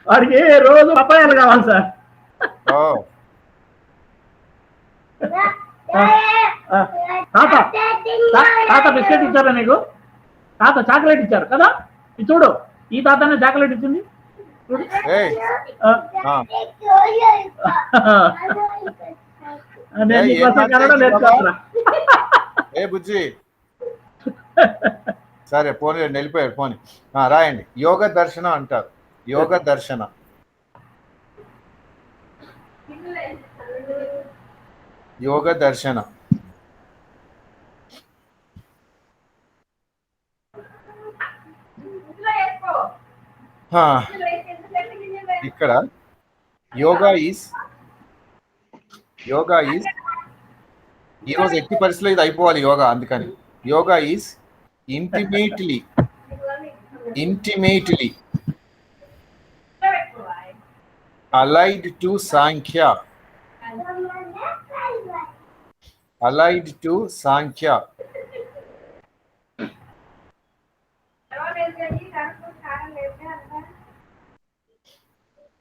వాడికి రోజు పప్పాయాలు కావాలి సార్. తాత తాత బిస్కెట్ ఇచ్చారా నీకు? తాత చాక్లెట్ ఇచ్చారు కదా? ఇది చూడు, ఈ తాతనే చాక్లెట్ ఇచ్చింది. నేను నీకోసం కన్నడ నేర్చుకోరా. బుజ్జి సరే పోనీ వెళ్ళిపోయాడు. పోనీ రాయండి. యోగ దర్శన అంటారు. యోగ దర్శన. యోగ దర్శన. ఇక్కడ యోగా ఈజ్ ఈరోజు ఎట్టి పరిస్థితుల్లో ఇది అయిపోవాలి యోగా. అందుకని yoga is intimately allied to Sankhya.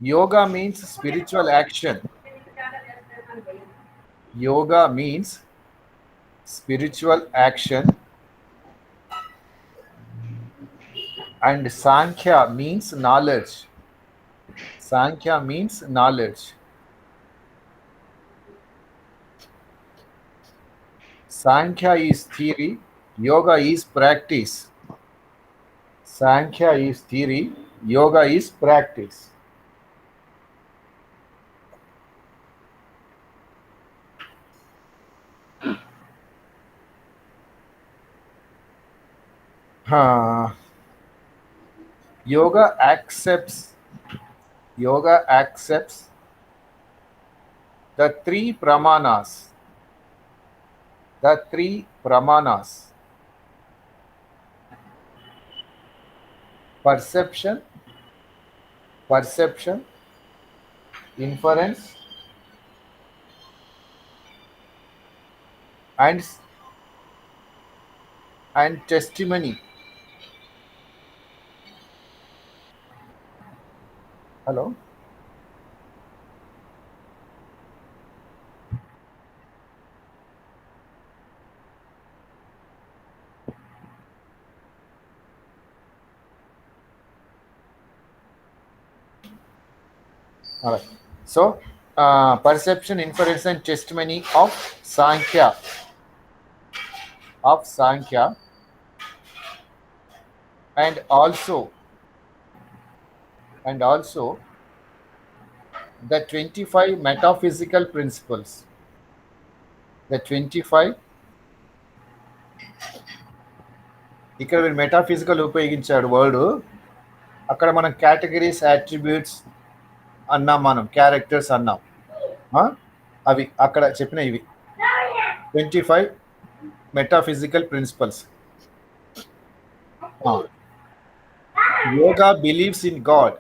Yoga means spiritual action. And Sankhya means knowledge. Sankhya is theory, yoga is practice. Yoga is practice. Yoga accepts the three pramanas. Perception, inference, and testimony. Hello. All right. So, perception, inference, and testimony of Sankhya. And also the 25 metaphysical principles. ఇక్కడ మీరు metaphysical ఉపయోగించాడు word. అక్కడ మనం categories, attributes అన్నాం, మనం characters అన్నాం. అవి అక్కడ చెప్పిన ఇవి 25 metaphysical principles. Yoga believes in God.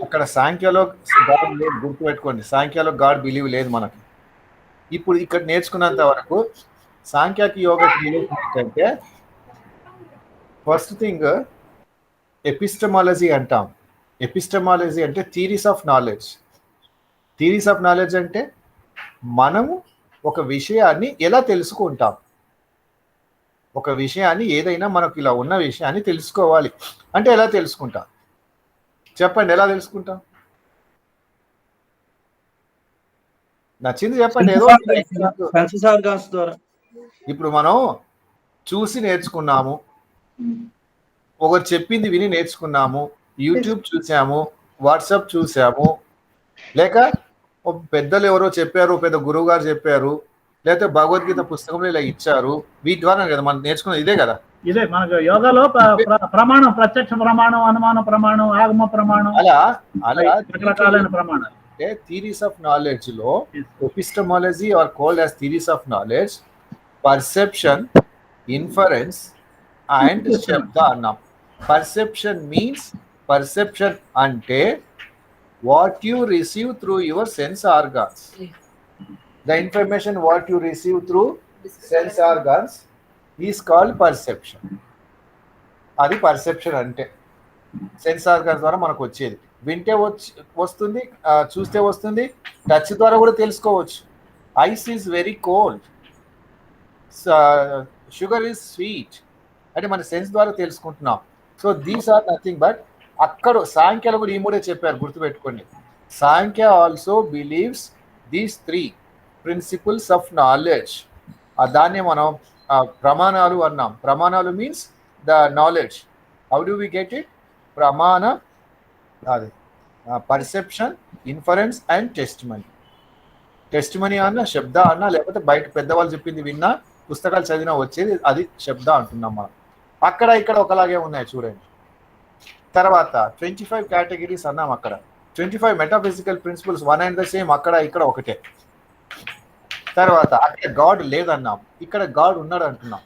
అక్కడ సాంఖ్యలో గాడ్ లేదు, గుర్తుపెట్టుకోండి. సాంఖ్యలో గాడ్ బిలీవ్ లేదు మనకి. ఇప్పుడు ఇక్కడ నేర్చుకున్నంత వరకు సాంఖ్యకి యోగకి ఏంటంటే, ఫస్ట్ థింగ్ ఎపిస్టమాలజీ అంటాం. ఎపిస్టమాలజీ అంటే థియరీస్ ఆఫ్ నాలెడ్జ్ అంటే మనము ఒక విషయాన్ని ఎలా తెలుసుకుంటాం. ఒక విషయాన్ని, ఏదైనా మనకు ఇలా ఉన్న విషయాన్ని తెలుసుకోవాలి అంటే ఎలా తెలుసుకుంటాం? చెప్పండి, ఎలా తెలుసుకుంటాం? నచ్చింది చెప్పండి. ఏదో ఇప్పుడు మనం చూసి నేర్చుకున్నాము, ఒకరు చెప్పింది విని నేర్చుకున్నాము, యూట్యూబ్ చూసాము, వాట్సాప్ చూసాము, లేక పెద్దలు ఎవరో చెప్పారు, పెద్ద గురువు గారు చెప్పారు, లేకపోతే భగవద్గీత పుస్తకంలో ఇలా ఇచ్చారు. వీటి ద్వారా కదా మనం నేర్చుకున్నది. ఇదే కదా ఇదే మనకు యోగాలో ప్రమాణం, ప్రత్యక్ష ప్రమాణం, అనుమాన ప్రమాణం, ఆగమ ప్రమాణం, అలా రకరకాలైన ప్రమాణాలు. అంటే థియరీస్ ఆఫ్ నాలెడ్జ్ లో epistemology or called as theories of knowledge, perception, inference and shabda అన్నాం. పర్సెప్షన్ అంటే what you receive through your sense organs. The information what you receive through sense organs is called perception. అది perception అంటే sense organs ద్వారా మనకు వచ్చేది. వింటే వస్తుంది, చూస్తే వస్తుంది, టచ్ ద్వారా కూడా తెలుసుకోవచ్చు. Ice is very cold, sugar is sweet అంటే మన సెన్స్ ద్వారా తెలుసుకుంటున్నాం. So these are nothing but అక్కడ సాంఖ్యాలు కూడా ఈ మూడే చెప్పారు, గుర్తుపెట్టుకోండి. Sankhya also believes these 3 principles of knowledge. దాన్ని మనం ప్రమాణాలు అన్నాం. ప్రమాణాలు means the knowledge. How do we get it? ప్రమాణ, అది perception, inference and testimony. Testimony అన్న శబ్ద అన్న, లేకపోతే బయట పెద్దవాళ్ళు చెప్పింది విన్నా, పుస్తకాలు చదివినా వచ్చేది అది శబ్ద అంటున్నాం మనం. అక్కడ ఇక్కడ ఒకలాగే ఉన్నాయి చూడండి. తర్వాత 25 కేటగిరీస్ అన్నాం. అక్కడ 25 metaphysical principles, one and the same. అక్కడ ఇక్కడ ఒకటే. తర్వాత అక్కడ గాడ్ లేదన్నాం, ఇక్కడ గాడ్ ఉన్నాడు అంటున్నాం.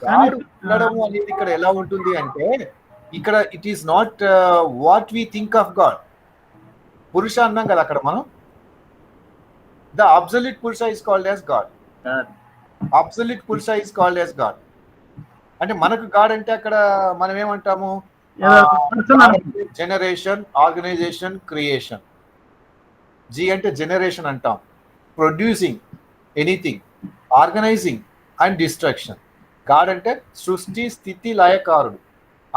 గాడ్ ఉండడము అనేది ఇక్కడ ఎలా ఉంటుంది అంటే, ఇక్కడ it is not what we think of God. Purusha అన్నాం కదా అక్కడ మనం. The absolute Purusha is called as God. Absolute Purusha is called as God. అంటే మనకు గాడ్ అంటే అక్కడ మనం ఏమంటాము? Generation, organization, creation. జీ అంటే జనరేషన్ అంటాం, producing anything, organizing and destruction. God అంటే సృష్టి, స్థితి, లయకారుడు,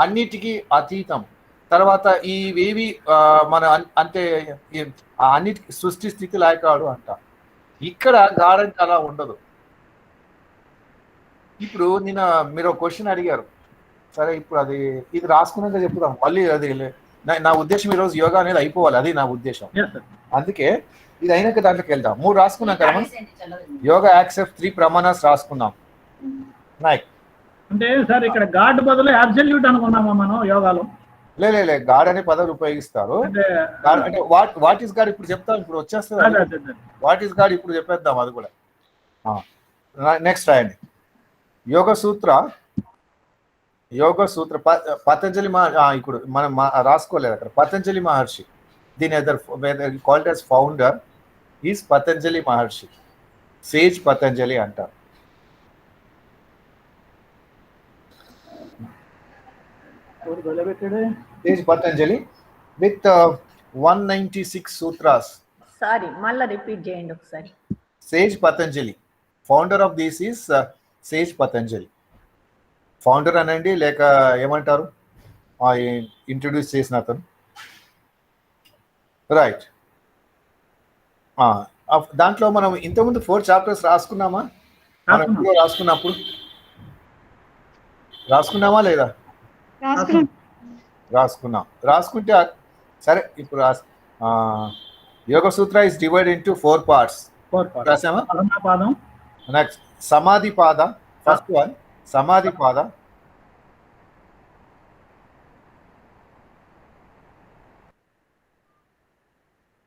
అన్నిటికీ అతీతం. తర్వాత ఇవేవి మన అంటే అన్నిటికీ సృష్టి, స్థితి, లయకారుడు అంటాం. ఇక్కడ గాడ్ అంటే అలా ఉండదు. ఇప్పుడు నిన్న మీరు ఒక క్వశ్చన్ అడిగారు, సరే ఇప్పుడు అది ఇది రాసుకున్నాక చెప్పుదాం మళ్ళీ. అది నా ఉద్దేశం ఈరోజు యోగా అనేది అయిపోవాలి, అది నా ఉద్దేశం. అందుకే ఇది అయినాక దాంట్లోకి వెళ్దాం. 3 రాసుకున్నాం కదా మనం. యోగా యాక్సెప్ట్ 3 ప్రమాణాస్ రాసుకున్నాం. అంటే సార్ ఇక్కడ గాడ్ బదులు అబ్సల్యూట్ అనుకున్నామా మనం యోగాలో? లే గాడ్ అనే పదాలు ఉపయోగిస్తారు. అంటే వాట్ ఈస్ గాడ్ ఇప్పుడు చెప్తాం, ఇప్పుడు వచ్చేస్తుంది. వాట్ ఈస్ గాడ్ ఇప్పుడు చెప్పేద్దాం అది కూడా. నెక్స్ట్ రాయండి. యోగ సూత్ర పతంజలి ఇప్పుడు మనం రాసుకోలేదు అక్కడ. పతంజలి మహర్షి, దీని called as founder is Patanjali Maharshi. Sage Patanjali అంటారు. Sage Patanjali with 196 sutras. Sorry, మళ్ళీ రిపీట్ చేయండి ఒకసారి. Sage Patanjali, founder of this is sage Patanjali. Founder అనండి, లేక ఏమంటారు ఇంట్రడ్యూస్ చేసిన అతను. రైట్. దాంట్లో మనం ఇంతకుముందు 4 చాప్టర్స్ రాసుకున్నామా? రాసుకున్నామా లేదా? రాసుకుంటే సరే. ఇప్పుడు Yoga Sutra is divide into 4 parts. రాసామా? నెక్స్ట్ సమాధి పాద. ఫస్ట్ వన్ సమాధి పాద.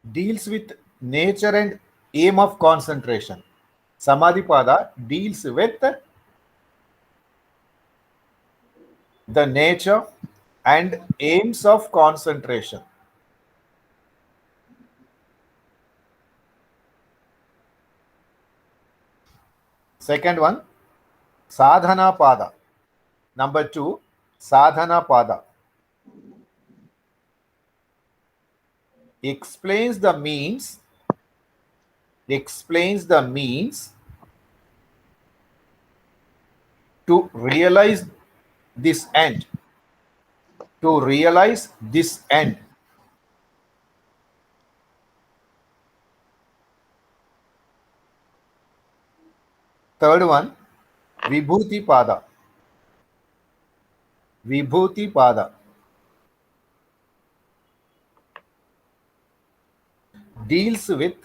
deals with nature and aim of concentration. Samadhi pada deals with the nature and aims of concentration. Second one, sadhana pada. Number 2, sadhana pada explains the means to realize this end. Third one, vibhuti pada. deals with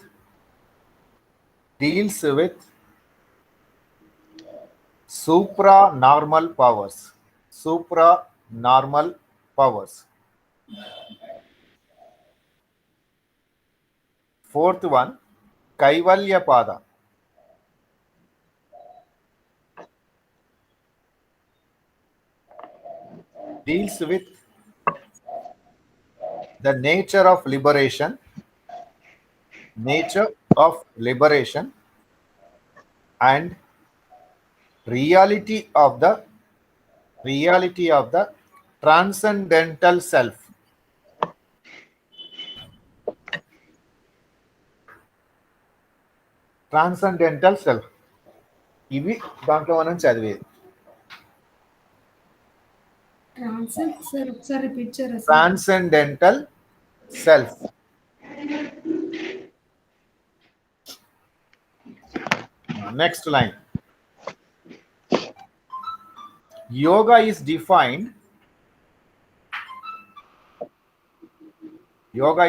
supranormal powers. Fourth one, kaivalya pada. deals with the nature of liberation and reality of the transcendental self. Transcendental self, ఇవి దాంట్లో మనం చదివేది. Transcendental self. Next line. Yoga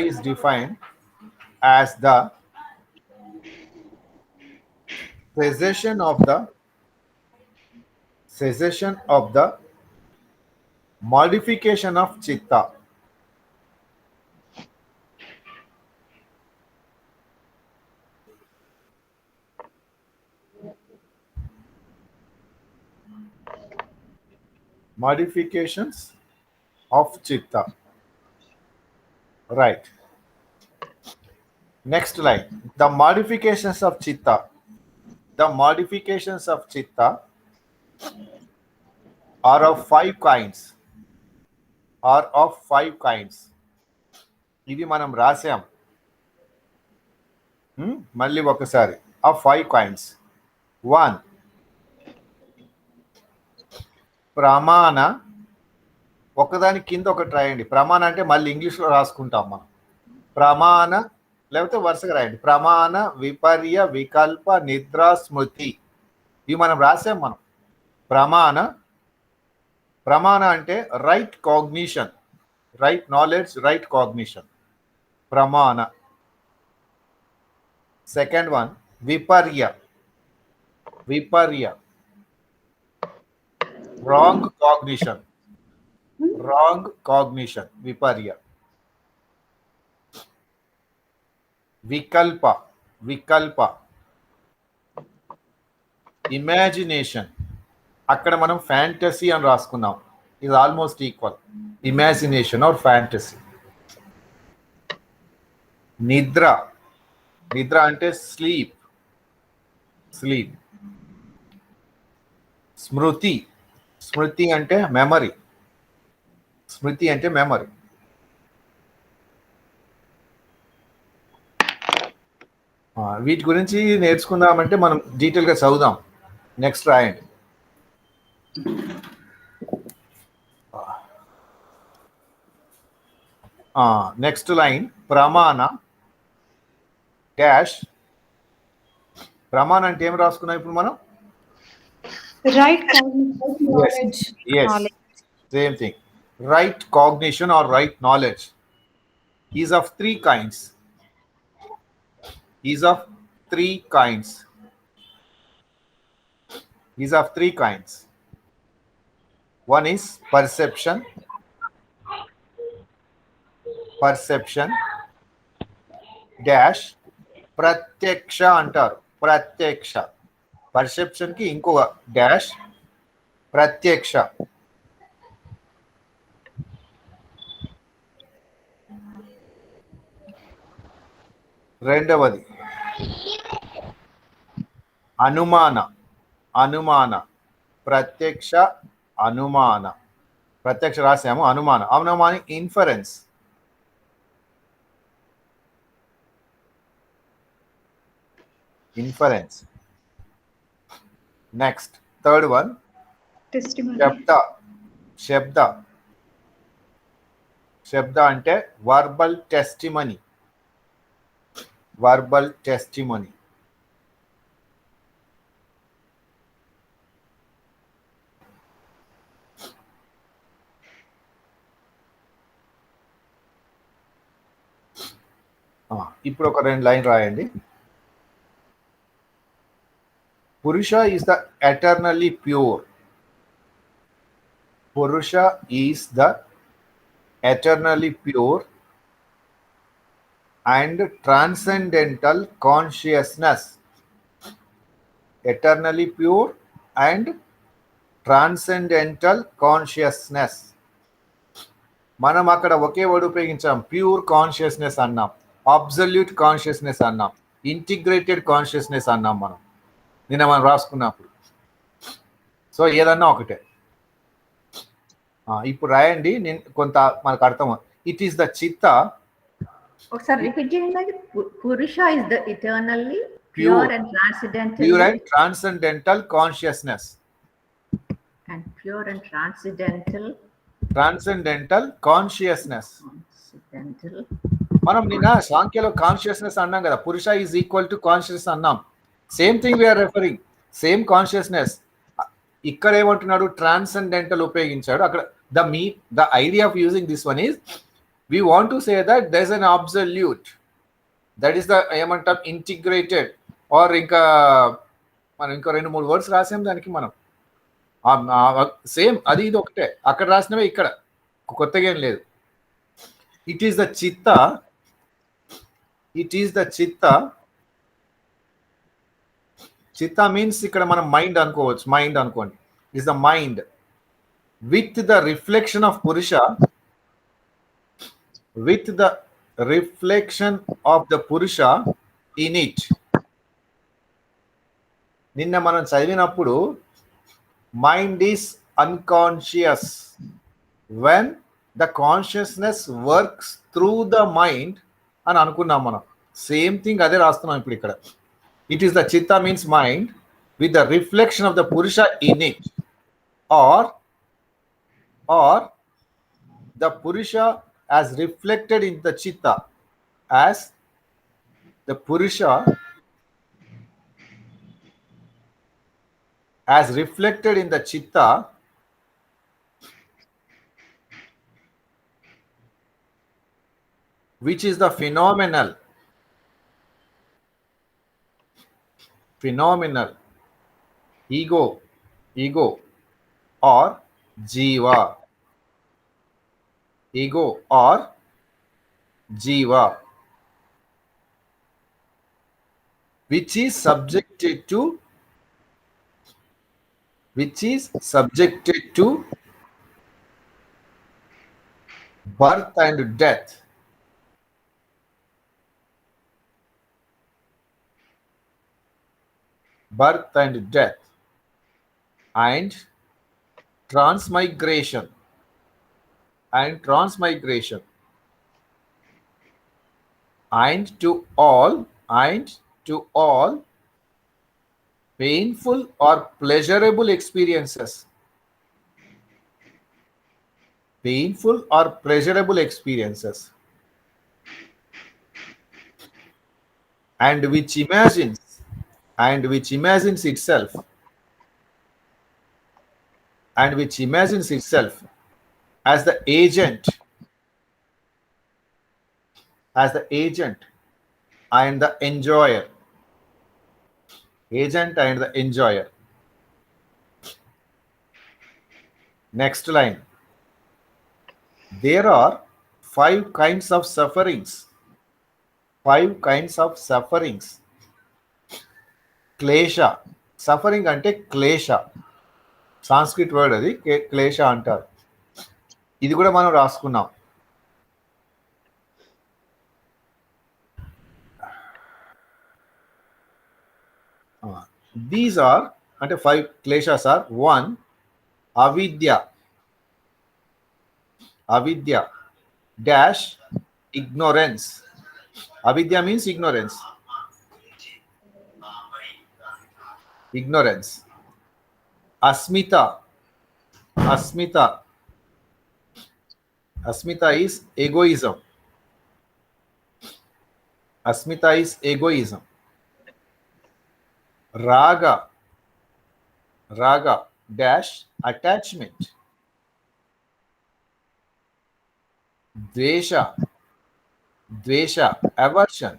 is defined as the cessation of the modification of chitta. Modifications of chitta. Right. Next line. The modifications of chitta are of five kinds. ఇవి మనం రాసాం. మళ్ళీ ఒకసారి. of 5 kinds. 1. ప్రమాణ. ఒకదాని కింద ఒకటి రాయండి. ప్రమాణ అంటే మళ్ళీ ఇంగ్లీష్లో రాసుకుంటాం మనం. ప్రమాణ లేకపోతే వరుసగా రాయండి. ప్రమాణ, విపర్య, వికల్ప, నిద్ర, స్మృతి. ఇవి మనం రాసాం మనం. ప్రమాణ అంటే right cognition, right knowledge, right cognition. ప్రమాణ. సెకండ్ వన్ విపర్య. రాంగ్ కాగ్నిషన్, విపర్య. వికల్ప ఇమాజినేషన్. అక్కడ మనం ఫ్యాంటసీ అని రాసుకున్నాం. ఇది almost equal. Imagination or fantasy. నిద్ర అంటే స్లీప్. స్మృతి అంటే మెమరీ. వీటి గురించి నేర్చుకుందామంటే మనం డీటెయిల్గా చదువుదాం. నెక్స్ట్ రాయండి. Next line. ప్రమాణ డాష్. ప్రమాణ అంటే ఏం రాసుకున్నాం ఇప్పుడు మనం? Right cognition, knowledge. Yes. Same thing. Right cognition or right knowledge is of three kinds. One is perception dash pratyaksha antaru. Perception కి ఇంకో డాష్ ప్రత్యక్ష. రెండవది అనుమాన. ప్రత్యక్ష అనుమాన. ప్రత్యక్ష రాసాము. అనుమాని inference. Next third one Testimony. శబ్ద అంటే వర్బల్ టెస్టిమనీ. ఇప్పుడు ఒక 2 లైన్ రాయండి. Purusha is the eternally pure. And transcendental consciousness. Eternally pure and transcendental consciousness. మనం అక్కడ ఒకే వర్డ్ ఉపయోగించాం, ప్యూర్ కాన్షియస్నెస్ అన్నాం, అబ్సల్యూట్ కాన్షియస్నెస్ అన్నాం, ఇంటిగ్రేటెడ్ కాన్షియస్నెస్ అన్నాం మనం నిన్న మనం రాసుకున్నప్పుడు. సో ఏదన్నా ఒకటే. ఇప్పుడు రాయండి, నేను కొంత మనకు అర్థం. ఇట్ ఈస్ ద చిత్త. ఒకసారి రిపీట్ చేయండి. Purusha is the eternally Pure. Pure and transcendental. Pure and transcendental consciousness. And pure and transcendental. Transcendental consciousness. మనం నిన్న సాంఖ్యలో కాన్షియస్నెస్ అన్నాం కదా, Purusha is equal to conscious అన్నాం. Same thing we are referring, same consciousness. ఇక్కడ ఏమంటున్నాడు, ట్రాన్సెండెంటల్ ఉపయోగించాడు. అక్కడ the idea of using this one is we want to say that there is an absolute, that is the ఏమంటాం integrated, are ఇంకా మనం ఇంకా 2-3 words రాసాం దానికి మనం. సేమ్ అది ఇది ఒకటే, అక్కడ రాసినవే ఇక్కడ, కొత్తగా ఏం లేదు. ఇట్ ఈస్ ద చిత్త, ఇట్ ఈస్ ద చిత్త. చిత్త మీన్స్ ఇక్కడ మనం మైండ్ అనుకోవచ్చు, మైండ్ అనుకోండి. Is the mind with the reflection of పురుష, with the reflection of the Purusha in it. నిన్న మనం చదివినప్పుడు mind is unconscious when the consciousness works through the mind అని అనుకున్నాం మనం. సేమ్ థింగ్ అదే రాస్తున్నాం ఇప్పుడు ఇక్కడ. ఇట్ ఈస్ ద చిత్త means mind with the reflection of the Purusha in it, or the Purusha as reflected in the chitta, as the Purusha as reflected in the chitta, which is the phenomenal ego or jiva, ego or jiva, which is subjected to birth and death. Birth and death and transmigration and to all painful or pleasurable experiences, and which imagines itself as the agent and the enjoyer. Next line. There are 5 kinds of sufferings. Klesha. Suffering ante klesha. Sanskrit word అది, klesha అంటారు. ఇది కూడా మనం రాసుకున్నాం. These are అంటే 5 kleshas are: 1 avidya dash ignorance. Avidya means ignorance. Asmita is egoism. Raga dash attachment. Dvesha aversion.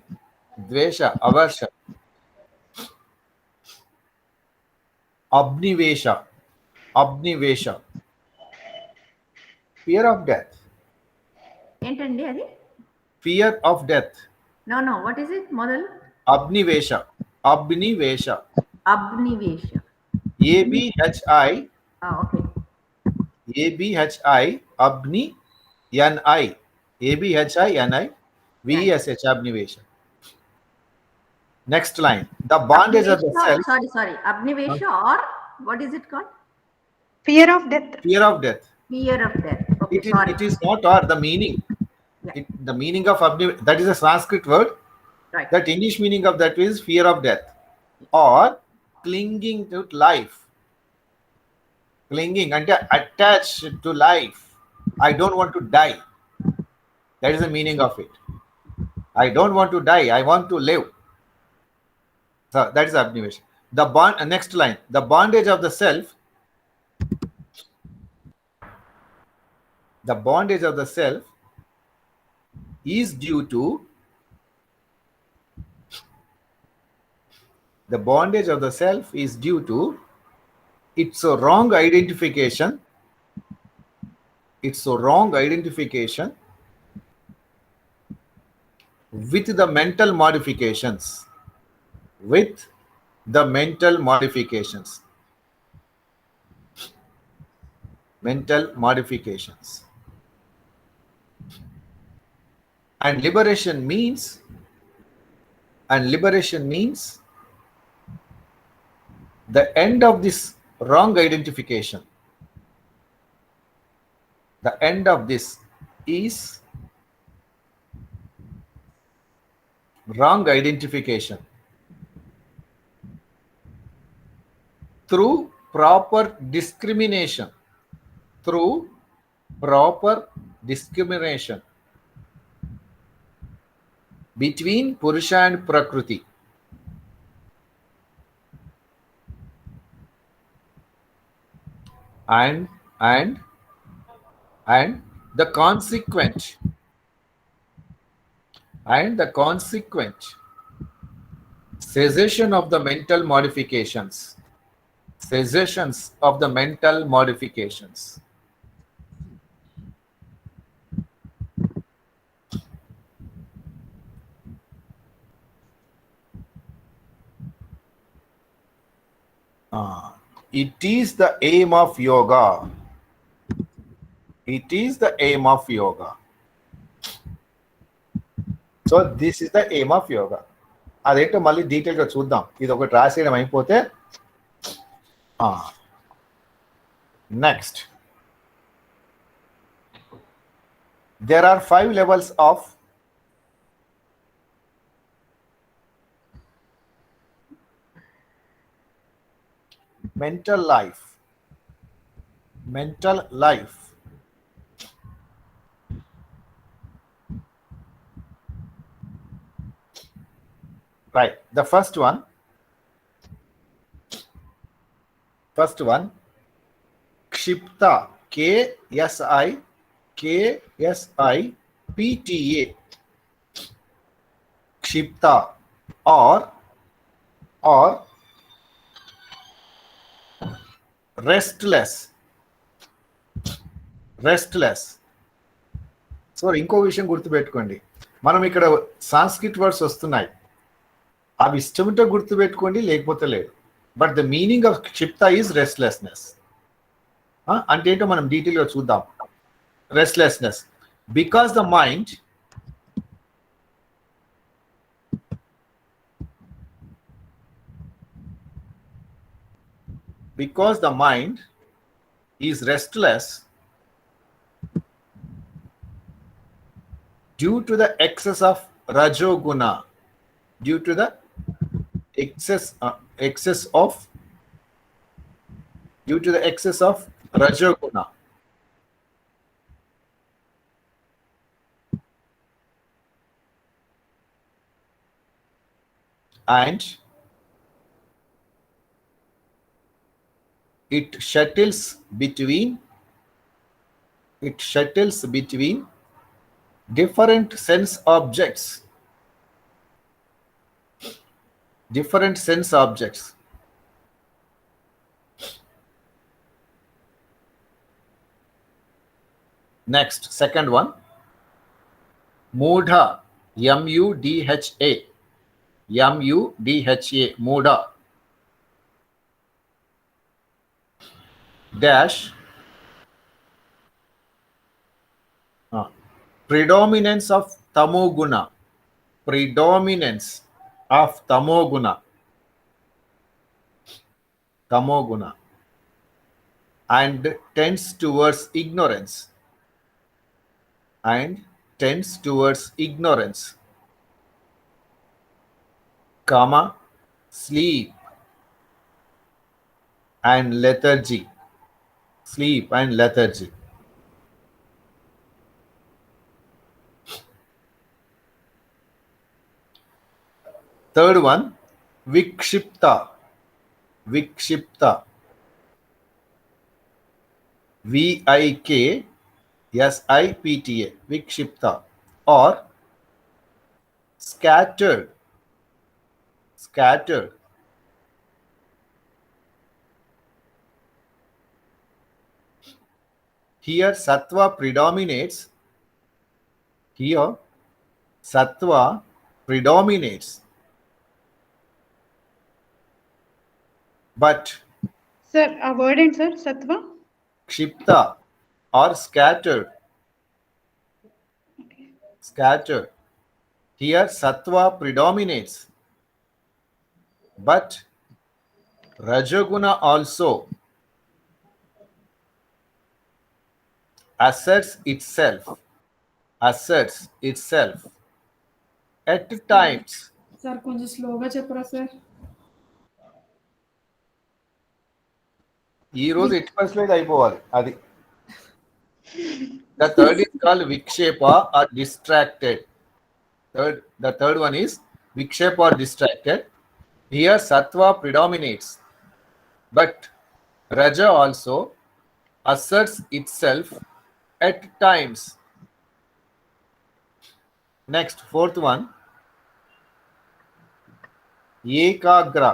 Abnivesha fear of death. ఏంటండి అది? Fear of death. No, what is it? మొదలు. Abnivesha. అబ్నివేష. ABHI. Okay. ABHI abni N-I, A-B-H-I-N-I, V-E-S-H, Abnivesha. Next line, the bondage of the Abnivesha, self, sorry, Abnivesha or what is it called? Fear of death. fear of death. Fear of death. Okay, sorry. It is not or the meaning. Yeah. The meaning of that is a Sanskrit word. Right. That English meaning of that is fear of death or clinging to life. Clinging and attached to life. I don't want to die. That is the meaning of it. I don't want to die. I want to live. So that is Abnivesha. The bond. Next line. The bondage of the self. The bondage of the self is due to the bondage of the self is due to its a wrong identification. It's a wrong identification with the mental modifications. With the mental modifications. Mental modifications. And liberation means the end of this wrong identification. The end of this is wrong identification through proper discrimination. Through proper discrimination between Purusha and Prakriti. And the consequent cessation of the mental modifications. Cessations of the mental modifications. It is the aim of yoga. It is the aim of yoga. So this is the aim of yoga. అదేంటో మళ్ళీ డీటెయిల్గా చూద్దాం. ఇది ఒకటి రాసేయడం అయిపోతే next there are 5 levels of mental life. Mental life. Right. The first one, Kshipta, K-S-I-P-T-A. Kshipta or restless. So ఇంకో విషయం గుర్తుపెట్టుకోండి, మనం ఇక్కడ సాంస్క్రిట్ వర్డ్స్ వస్తున్నాయి, అవి ఇష్టంతో గుర్తుపెట్టుకోండి, లేకపోతే లేదు. బట్ ద మీనింగ్ ఆఫ్ క్షిప్త ఈజ్ రెస్ట్లెస్నెస్. అంటే ఏంటో మనం డీటెయిల్గా చూద్దాం. Restlessness because the mind is restless due to the excess of rajoguna. Due to the excess of rajoguna. And it shuttles between different sense objects. Next, second one, Mudha, M-U-D-H-A, Mudha, dash, predominance of tamoguna, predominance of tamoguna, and tends towards ignorance, comma, sleep and lethargy. Third one, vikshipta, vikshipta, vikshipta, or scattered. Here sattva predominates, but Sir, a word in sir, sattva. kshipta or scattered. Here sattva predominates, but rajaguna also asserts itself at times. Sir కొంచెం స్లోగా చెప్పరా sir? ఈ రోజు ఎట్టి పరిస్థితుల్లో అయిపోవాలి అది. The third is called vikshepa or distracted. The third one is vikshepa or distracted. Here sattva predominates, but raja also asserts itself at times. Next, fourth one, ekagra,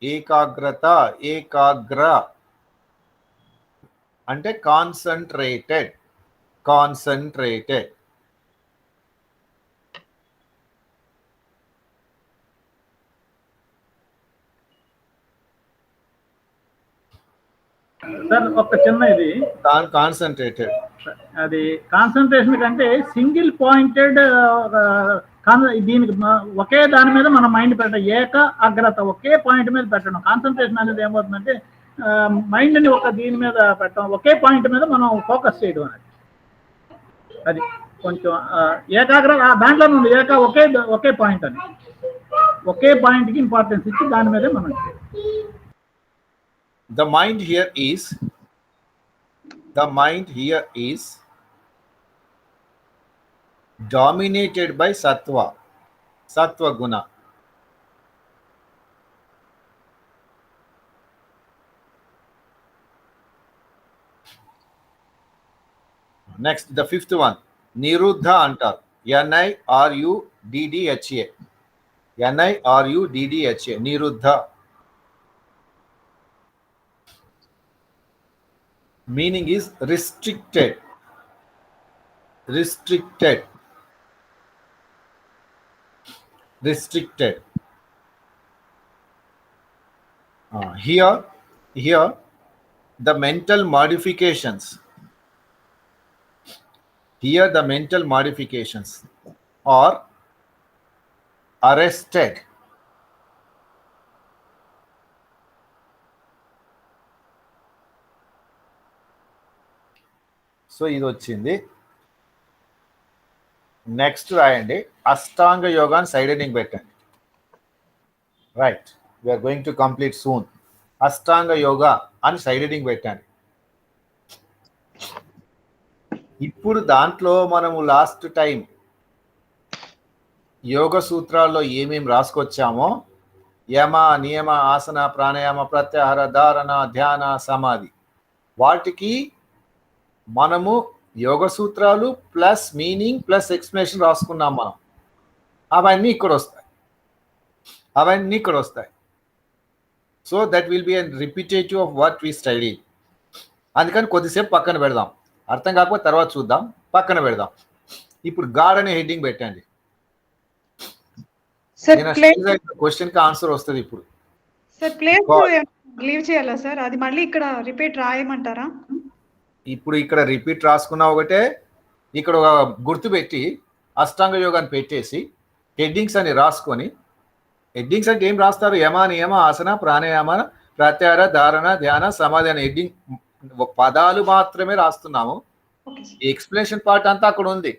ekagrata, ekagra, అంటే concentrated. Sir ఒక చిన్న ఇది concentrated, అది concentration కంటే single pointed దీనికి ఒకే దాని మీద మనం మైండ్ పెట్టడం, ఏక అగ్రత, ఒకే పాయింట్ మీద పెట్టడం. కాన్సన్ట్రేషన్ అనేది ఏమవుతుందంటే మైండ్ని ఒక దీని మీద పెట్టడం, ఒకే పాయింట్ మీద మనం ఫోకస్ చేయడం అనేది. అది కొంచెం ఏకాగ్ర దాంట్లో నుండి ఒకే పాయింట్ అని, ఒకే పాయింట్కి ఇంపార్టెన్స్ ఇచ్చి దాని మీదే మనం. The mind here is dominated by sattva guna. Next, the fifth one, niruddha antar, NIRUDDHA, niruddha. Meaning is restricted. Here the mental modifications. Are arrested. So ఇది వచ్చింది. నెక్స్ట్ రాయండి, అష్టాంగ యోగాన్ని సైడ్ హెడ్డింగ్ పెట్టండి. Right, we are going to complete soon. Ashtanga yoga అని side heading పెట్టండి. ఇప్పుడు దాంట్లో మనము లాస్ట్ టైం యోగ సూత్రాల్లో ఏమేమి రాసుకొచ్చామో, యమ, నియమ, ఆసన, ప్రాణాయామ, ప్రత్యాహార, ధారణ, ధ్యాన, సమాధి, వాటికి మనము యోగ సూత్రాలు ప్లస్ మీనింగ్ ప్లస్ ఎక్స్ప్లెనేషన్ రాసుకున్నాం మనం. అవన్నీ ఇక్కడ వస్తాయి. So that will be repetitive of what we study. అందుకని కొద్దిసేపు పక్కన పెడదాం, అర్థం కాకపోతే తర్వాత చూద్దాం, పక్కన పెడదాం. ఇప్పుడు గాడ్ అనే హెడ్డింగ్ పెట్టండి. క్వశ్చన్ కి ఆన్సర్ వస్తుంది ఇప్పుడు. సార్ ప్లేస్ లీవ్ చేయాలా సార్? అది మళ్ళీ ఇక్కడ రిపీట్ రాయమంటారా? ఇప్పుడు ఇక్కడ రిపీట్ రాసుకున్నా ఒకటే, ఇక్కడ ఒక గుర్తు పెట్టి అష్టాంగ యోగాన్ని పెట్టేసి హెడ్డింగ్స్ అని రాసుకొని, హెడ్డింగ్స్ అంటే ఏం రాస్తారు? యమ, నియమ, ఆసన, ప్రాణాయామ, ప్రత్యాహార, ధారణ, ధ్యాన, సమాధి అనే హెడ్డింగ్ పదాలు మాత్రమే రాస్తున్నాము. Okay, sir. ఈ ఎక్స్ప్లెనేషన్ పార్ట్ అంతా అక్కడ ఉంది.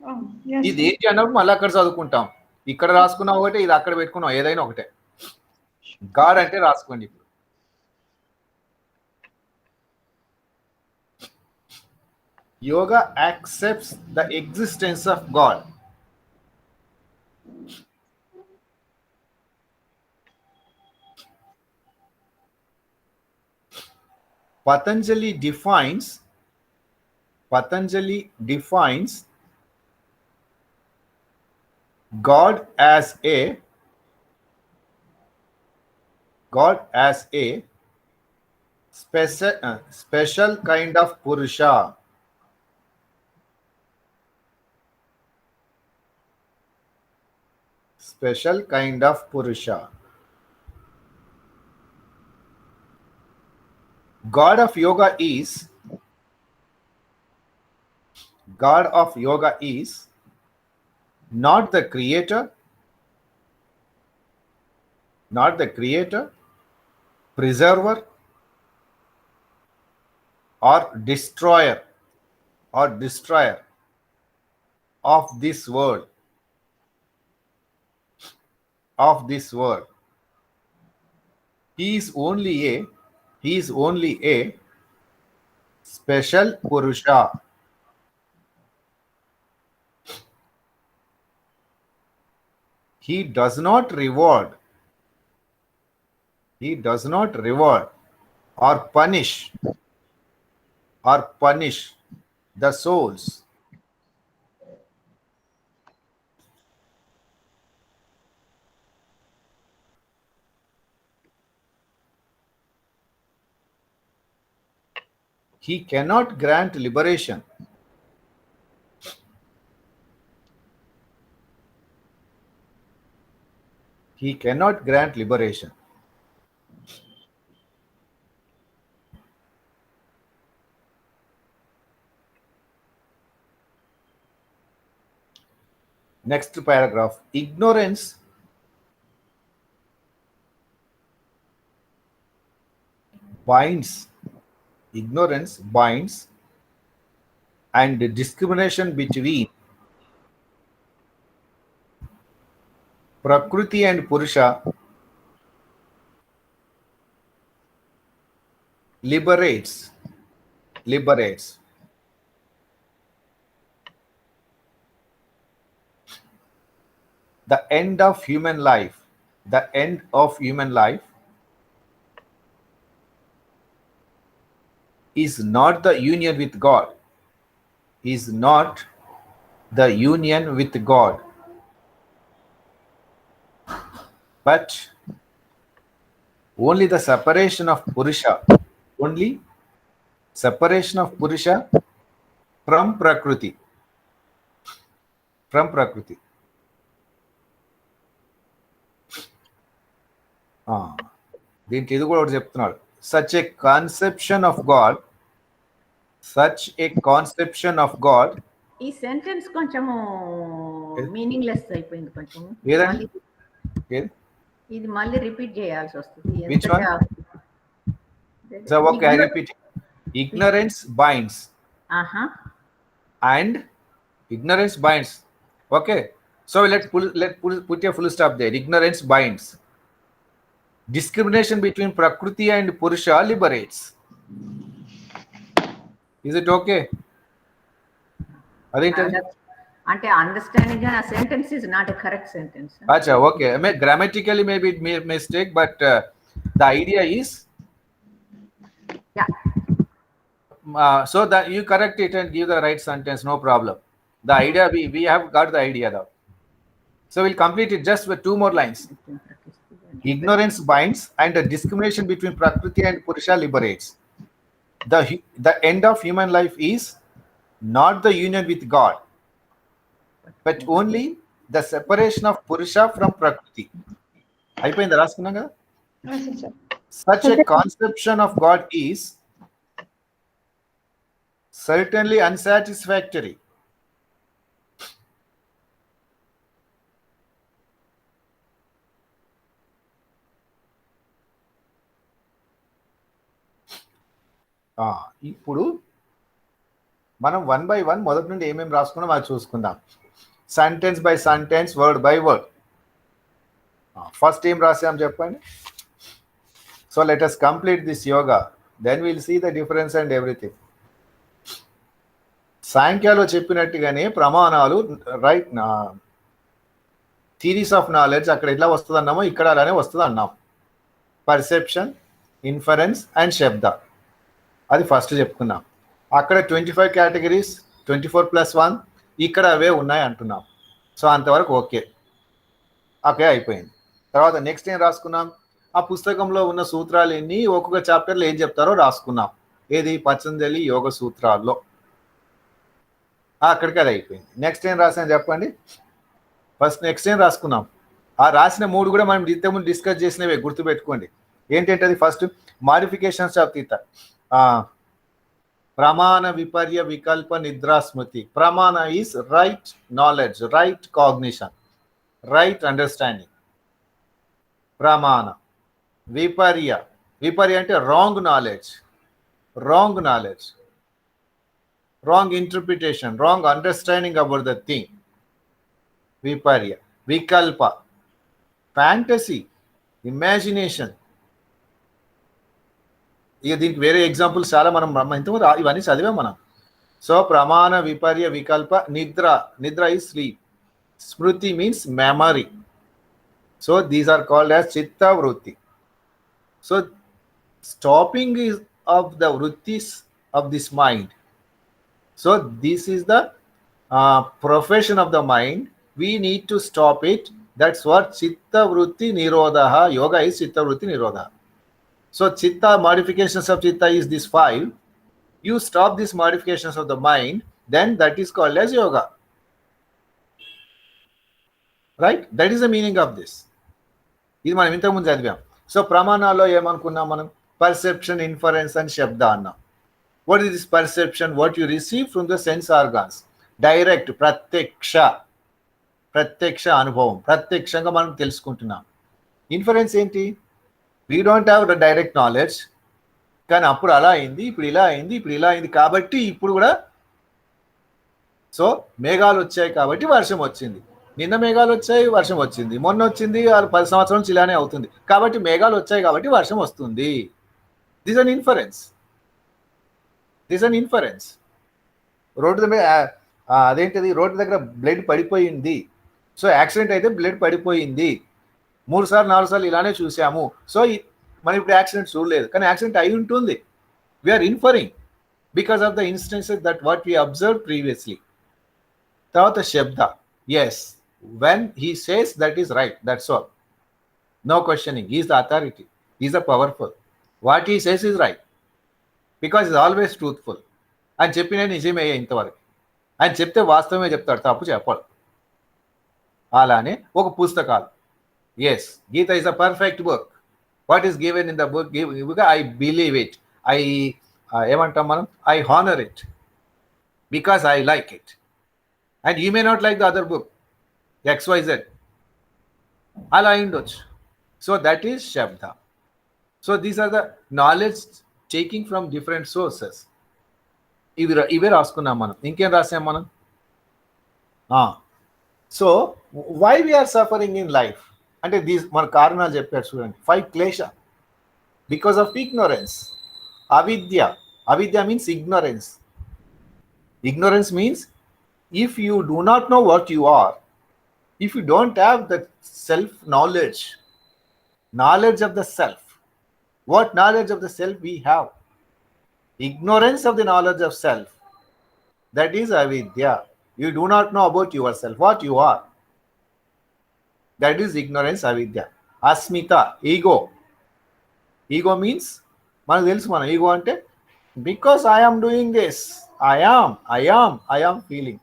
Oh, yes, ఇది sir. ఏంటి అన్నప్పుడు మళ్ళీ అక్కడ చదువుకుంటాం. ఇక్కడ రాసుకున్నాం ఒకటే, ఇది అక్కడ పెట్టుకున్నాం, ఏదైనా ఒకటే. గాడ్ అంటే రాసుకోండి. ఇప్పుడు yoga accepts the existence of God. Patanjali defines God as a special kind of Purusha. Special kind of Purusha. God of yoga is not the creator, preserver, or destroyer of this world. He is only a special Purusha. He does not reward or punish the souls. He cannot grant liberation. Next paragraph. Ignorance binds and discrimination between Prakriti and Purusha liberates. The end of human life is not the union with God. But only the separation of Purusha from Prakriti. దీనికి ఇది కూడా ఒకటి చెప్తున్నాడు. such a conception of God. ఈ sentence కొంచెము meaningless అయిపోయింది కొంచెం. ఏదండి? ఇది మళ్ళీ రిపీట్ చేయాల్సి వస్తుంది. Which one? So okay, I repeat. Ignorance binds. And ignorance binds. Okay. So let's put a full stop there. Ignorance binds. Discrimination between Prakriti and Purusha liberates. Is it okay? అంటే understanding ఆ sentence is not a correct sentence. Acha, okay. I mean, grammatically maybe it made mistake, but the idea is so that you correct it and give the right sentence, no problem. The idea we have got the idea now. So we'll complete it just with 2 more lines. Ignorance binds and the discrimination between Prakriti and Purusha liberates. The end of human life is not the union with God, but only the separation of Purusha from Prakriti. అయిపోయింది రాసుకున్నాం కదా. Such a conception of God is certainly unsatisfactory ఇప్పుడు మనం 1 by 1 మొదటి నుండి ఏమేమి రాసుకున్నాం అది చూసుకుందాం. Sentence by sentence, word by word. First ఏం రాసాం చెప్పండి. So let us complete this yoga, then we'll see the difference and everything. సాంఖ్యాలో చెప్పినట్టుగానే ప్రమాణాలు, రైట్, థీరీస్ ఆఫ్ నాలెడ్జ్ అక్కడ ఎట్లా వస్తుంది అన్నామో ఇక్కడ అలానే వస్తుంది అన్నాం. పర్సెప్షన్, ఇన్ఫరెన్స్ అండ్ శబ్ద, అది ఫస్ట్ చెప్పుకున్నాం. అక్కడ 25 కేటగిరీస్, 24+1, ఇక్కడ అవే ఉన్నాయి అంటున్నాం. సో అంతవరకు ఓకే అయిపోయింది. తర్వాత నెక్స్ట్ ఏం రాసుకున్నాం, ఆ పుస్తకంలో ఉన్న సూత్రాలు ఎన్ని, ఒక్కొక్క చాప్టర్లో ఏం చెప్తారో రాసుకున్నాం. ఏది, పతంజలి యోగ సూత్రాల్లో. అక్కడికి అది అయిపోయింది. నెక్స్ట్ ఏం రాసాను చెప్పండి. ఫస్ట్ నెక్స్ట్ ఏం రాసుకున్నాం, ఆ రాసిన 3 కూడా మనం ఇంతకుముందు డిస్కస్ చేసినవే, గుర్తుపెట్టుకోండి. ఏంటంటే అది ఫస్ట్ మాడిఫికేషన్స్ ఆఫ్ తీత, ప్రమాణ, విపర్య, వికల్ప, నిద్రా, స్మృతి. ప్రమాణ is right knowledge, right cognition, right understanding. ప్రమాణ. విపర్య అంటే wrong knowledge, wrong interpretation, wrong understanding about the thing. Viparya. Vikalpa, fantasy, imagination. ఇక దీనికి వేరే ఎగ్జాంపుల్స్ చాలా మనం ఇంతకుముందు ఇవన్నీ చదివాం మనం. సో ప్రమాణ, విపర్య, వికల్ప. నిద్ర ఈజ్ స్లీప్. స్మృతి means memory. So these are called as చిత్త వృత్తి. సో స్టాపింగ్ ఆఫ్ ద వృత్తిస్ of this mind. So this is the profession of the mind. We need to stop it. That's what chitta vritti nirodha. Yoga is chitta vritti nirodha. So chitta, modifications of chitta is this 5. You stop these modifications of the mind, then that is called as yoga. Right? That is the meaning of this. ఇది మనం ఇంతకుముందు చదివాం. So ప్రమాణాల్లో ఏమనుకున్నాం మనం, perception, inference and shabda అన్నాం. What is this perception? What you receive from the sense organs. Direct, ప్రత్యక్ష అనుభవం, ప్రత్యక్షంగా మనం తెలుసుకుంటున్నాం. ఇన్ఫరెన్స్ ఏంటి, we don't have the direct knowledge, కానీ అప్పుడు అలా అయింది, ఇప్పుడు ఇలా అయింది, ఇప్పుడు ఇలా అయింది, కాబట్టి ఇప్పుడు కూడా. సో మేఘాలు వచ్చాయి కాబట్టి వర్షం వచ్చింది. నిన్న మేఘాలు వచ్చాయి, వర్షం వచ్చింది. మొన్న వచ్చింది, 10 సంవత్సరాల నుంచి ఇలానే అవుతుంది. కాబట్టి మేఘాలు వచ్చాయి కాబట్టి వర్షం వస్తుంది. This an inference. రోడ్డు దగ్గర అదేంటిది, రోడ్డు దగ్గర బ్లడ్ పడిపోయింది. సో యాక్సిడెంట్ అయితే బ్లడ్ పడిపోయింది. 3 సార్లు 4 సార్లు ఇలానే చూసాము. సో మనం ఇప్పుడు యాక్సిడెంట్ చూడలేదు, కానీ యాక్సిడెంట్ అయి ఉంటుంది. We are inferring because of the instances that what we observe previously. తర్వాత శబ్ద. Yes, when he says that is right, that's all. No questioning. Is the authority, is the powerful. What he says is right because is always truthful. ఆయన చెప్పిన నిజమే ఇంతవరకు. ఆయన చెప్తే వాస్తవమే చెప్తాడు, తప్పు చెప్పాడు. అలానే ఒక పుస్తకాలు. Yes, Gita is a perfect book. What is given in the book, I believe it, ఏమంటాం మనం, I honour it because I like it. And you may not like the other book, XYZ, అలా ఉండొచ్చు. So that is shabda. So these are the knowledge taking from different sources. ఇవే రాసుకున్నాం మనం. ఇంకేం రాసాం మనం. So why we are suffering in life అంటే these మన కారణాలు చెప్పారు చూడండి. 5 క్లేశ. Because of ignorance. అవిద్య means ignorance. Ignorance means if you do not know what you are, if you don't have the self knowledge of the self. What knowledge of the self we have? Ignorance of the knowledge of self. That is avidya. You do not know about yourself, what you are. That is ignorance, avidya. Asmita, ego. Ego means, manaku telusu mana ego ante, because I am doing this, I am feeling.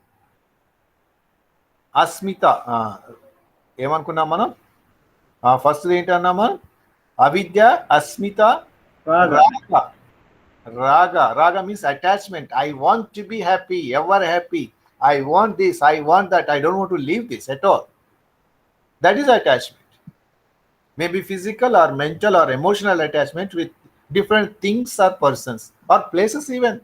Asmita, ఏమనుకున్నాం మనం, first ఏంటి అన్నాం మనం, అవిద్య, Asmita, raga means attachment. I want to be happy, ever happy. I want this, I want that, I don't want to leave this at all. That is attachment. Maybe physical or mental or emotional attachment with different things or persons. or places even.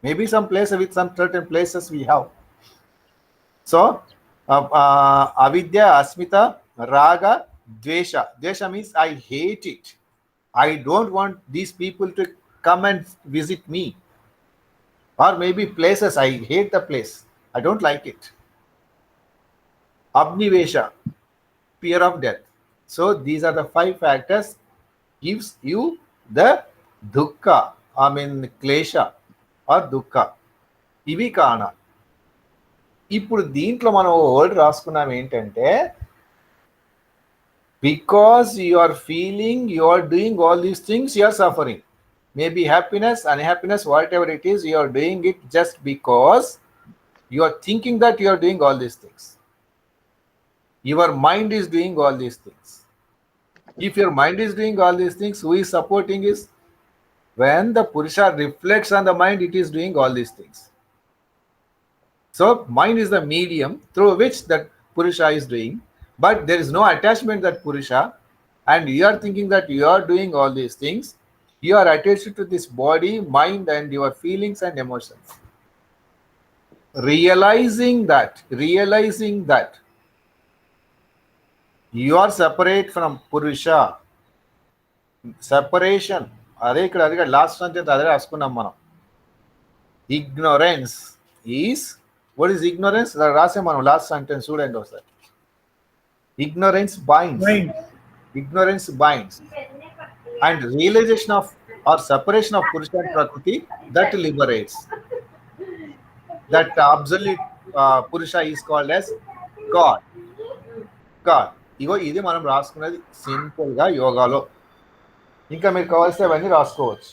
Maybe some place with some certain places we have. So avidya, asmita, raga, dvesha. Dvesha means I hate it. I don't want these people to come and visit me. Or maybe places, I hate the place, I don't like it. Abnivesha, fear of death. So these are the 5 factors gives you the dukkha, I mean klesha or dukkha. ఇవి కారణాలు. ఇప్పుడు దీంట్లో మనం word రాసుకున్నాం ఏంటంటే, because you are feeling, you are doing all these things, you are suffering. Maybe happiness, unhappiness, whatever it is, you are doing it just because you are thinking that you are doing all these things. Your mind is doing all these things. If your mind is doing all these things, who is supporting is? When the Purusha reflects on the mind, it is doing all these things. So mind is the medium through which that Purusha is doing, but there is no attachment that Purusha, and you are thinking that you are doing all these things. You are attached to this body, mind, and your feelings and emotions. Realizing that you are separate from Purusha. Separation. అదే ఇక్కడ last sentence అదే రాసుకున్నాం మనం. Ignorance is, what is ignorance? రాసే మనం last sentence చూడండి ఒకసారి. Ignorance binds. Ignorance binds. And realization of or separation of Purusha and Prakriti, that liberates. That absolute Purusha is called as God. ఇగో ఇది మనం రాసుకున్నది సింపుల్గా యోగాలో. ఇంకా మీరు కావాల్సినవన్నీ రాసుకోవచ్చు.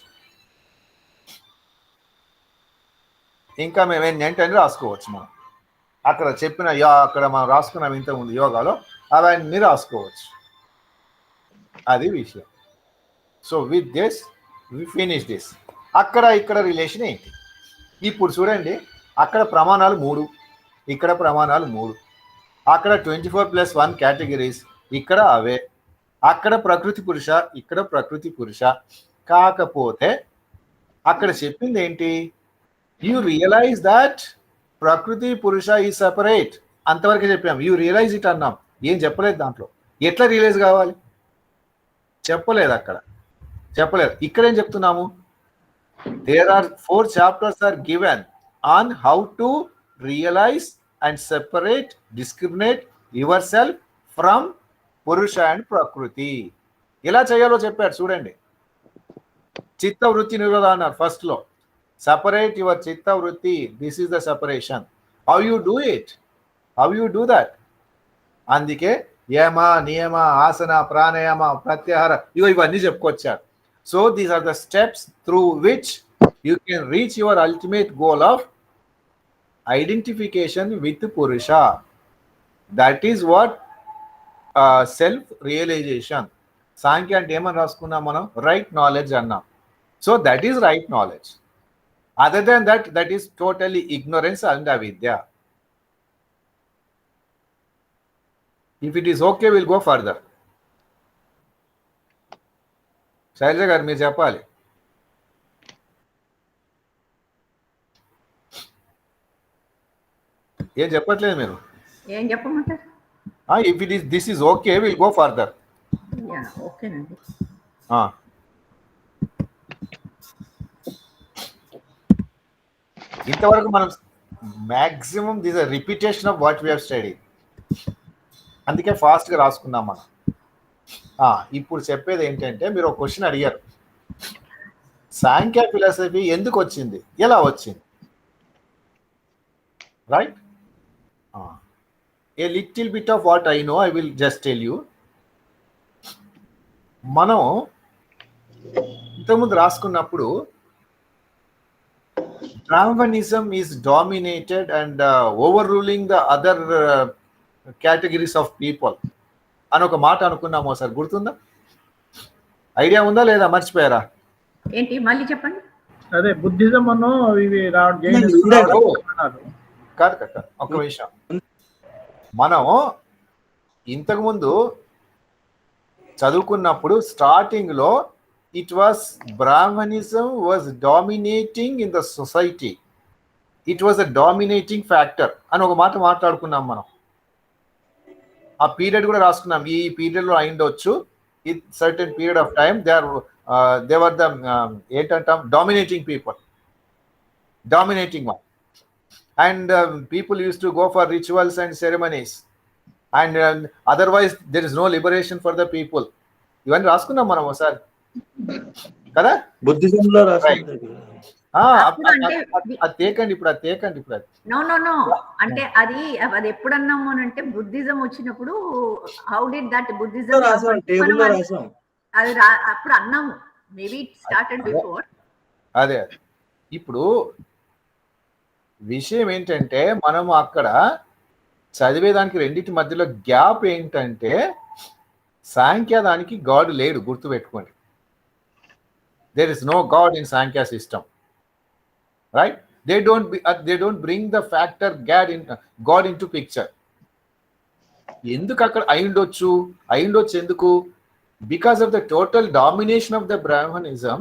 ఇంకా మేము ఏంటంటే రాసుకోవచ్చు. మనం అక్కడ చెప్పిన అక్కడ మనం రాసుకున్నాం ఇంతకుముందు యోగాలో, అవన్నీ రాసుకోవచ్చు. అది విషయం. So with this we finish this. అక్కడ ఇక్కడ రిలేషన్ ఏంటి? ఇప్పుడు చూడండి, అక్కడ ప్రమాణాలు 3, ఇక్కడ ప్రమాణాలు 3. అక్కడ 24+1 కేటగిరీస్, ఇక్కడ అవే. అక్కడ ప్రకృతి పురుష, ఇక్కడ ప్రకృతి పురుష. కాకపోతే అక్కడ చెప్పింది ఏంటి? యూ రియలైజ్ దట్ ప్రకృతి పురుష ఈ సెపరేట్. అంతవరకు చెప్పాం. యూ రియలైజ్ ఇట్ అన్నాం, ఏం చెప్పలేదు దాంట్లో. ఎట్లా రియలైజ్ కావాలి చెప్పలేదు, అక్కడ చెప్పలేదు. ఇక్కడేం చెప్తున్నాము? There are 4 chapters are given on how to realize and separate, discriminate yourself from Purusha and Prakriti. ఎలా చేయాలో చెప్పారు చూడండి. చిత్త వృత్తి నిరోధ అన్నారు ఫస్ట్ లో. సెపరేట్ యువర్ చిత్త వృత్తి, this is the separation. How you do it? How you do that? అందుకే యమ, నియమ, ఆసన, ప్రాణాయామ, ప్రత్యాహార, ఇవన్నీ చెప్పుకొచ్చారు. So these are the steps through which you can reach your ultimate goal of identification with పురుష. That is what self realisation. Sankhya అంటే ఏమని రాసుకున్నాం మనం? రైట్ నాలెడ్జ్ అన్నాం. So that is right knowledge. Other than that, that is totally ignorance and అవిద్య. If it is okay, we'll go further. Shailaja గారు మీరు చెప్పాలి. ఏం చెప్పట్లేదు మీరు? ఏం చెప్పమంటారు? If it is, this is okay, we'll go further. Yeah, ఓకేనండి. ఇంతవరకు మనం maximum this a repetition of what we have study. అందుకే ఫాస్ట్గా రాసుకున్నాం మనం. ఇప్పుడు చెప్పేది ఏంటంటే, మీరు ఒక క్వశ్చన్ అడిగారు, సాంఖ్య ఫిలాసఫీ ఎందుకు వచ్చింది, ఎలా వచ్చింది, right? A little bit of what I know I will just tell you. మనం ఇంతకుముందు రాసుకున్నప్పుడు Brahmanism is dominated and overruling the other categories of people అని ఒక మాట అనుకున్నాము సార్, గుర్తుందా? ఐడియా ఉందా లేదా? మర్చిపోయారా? ఏంటి మళ్ళీ చెప్పండి. అదే బుద్ధిజం అను ఇవి కాదు ఒక విషయం. మనం ఇంతకుముందు చదువుకున్నప్పుడు స్టార్టింగ్ లో it was Brahmanism was dominating in the society. It was a dominating factor అని ఒక మాట మాట్లాడుకున్నాం మనం. ఆ పీరియడ్ కూడా రాసుకున్నాం, ఈ పీరియడ్ లో అయిండొచ్చు, ఈ certain period of time they were the ఏంటంటాం dominating people, dominating one. And people use to go for rituals and ceremonies and otherwise there is no liberation for the people. ఇవన్నీ రాసుకున్నాం మనం ఒకసారి కదా, బుద్ధిజంలో రాసింది. అది తేకండి ఇప్పుడు, అది తేకండి ఇప్పుడు. అది నో అంటే అది ఎప్పుడు అన్నాము అని అంటే బుద్ధిజం వచ్చినప్పుడు హౌ డిడ్ దట్ బుద్ధిజం టేబుల్లో రాసాం అది అప్పుడు అన్నాము, మేబీ ఇట్ స్టార్టెడ్ బిఫోర్. అదే ఇప్పుడు విషయం ఏంటంటే మనం అక్కడ చదివేదానికి రెండింటి మధ్యలో గ్యాప్ ఏంటంటే సాంఖ్యాదానికి గాడ్ లేడు, గుర్తుపెట్టుకోండి. There is no god in Sankhya system, right? they don't bring the factor god into picture. ఎందుకు అక్కడ అయిండొచ్చు ఎందుకు? Because of the total domination of the Brahminism,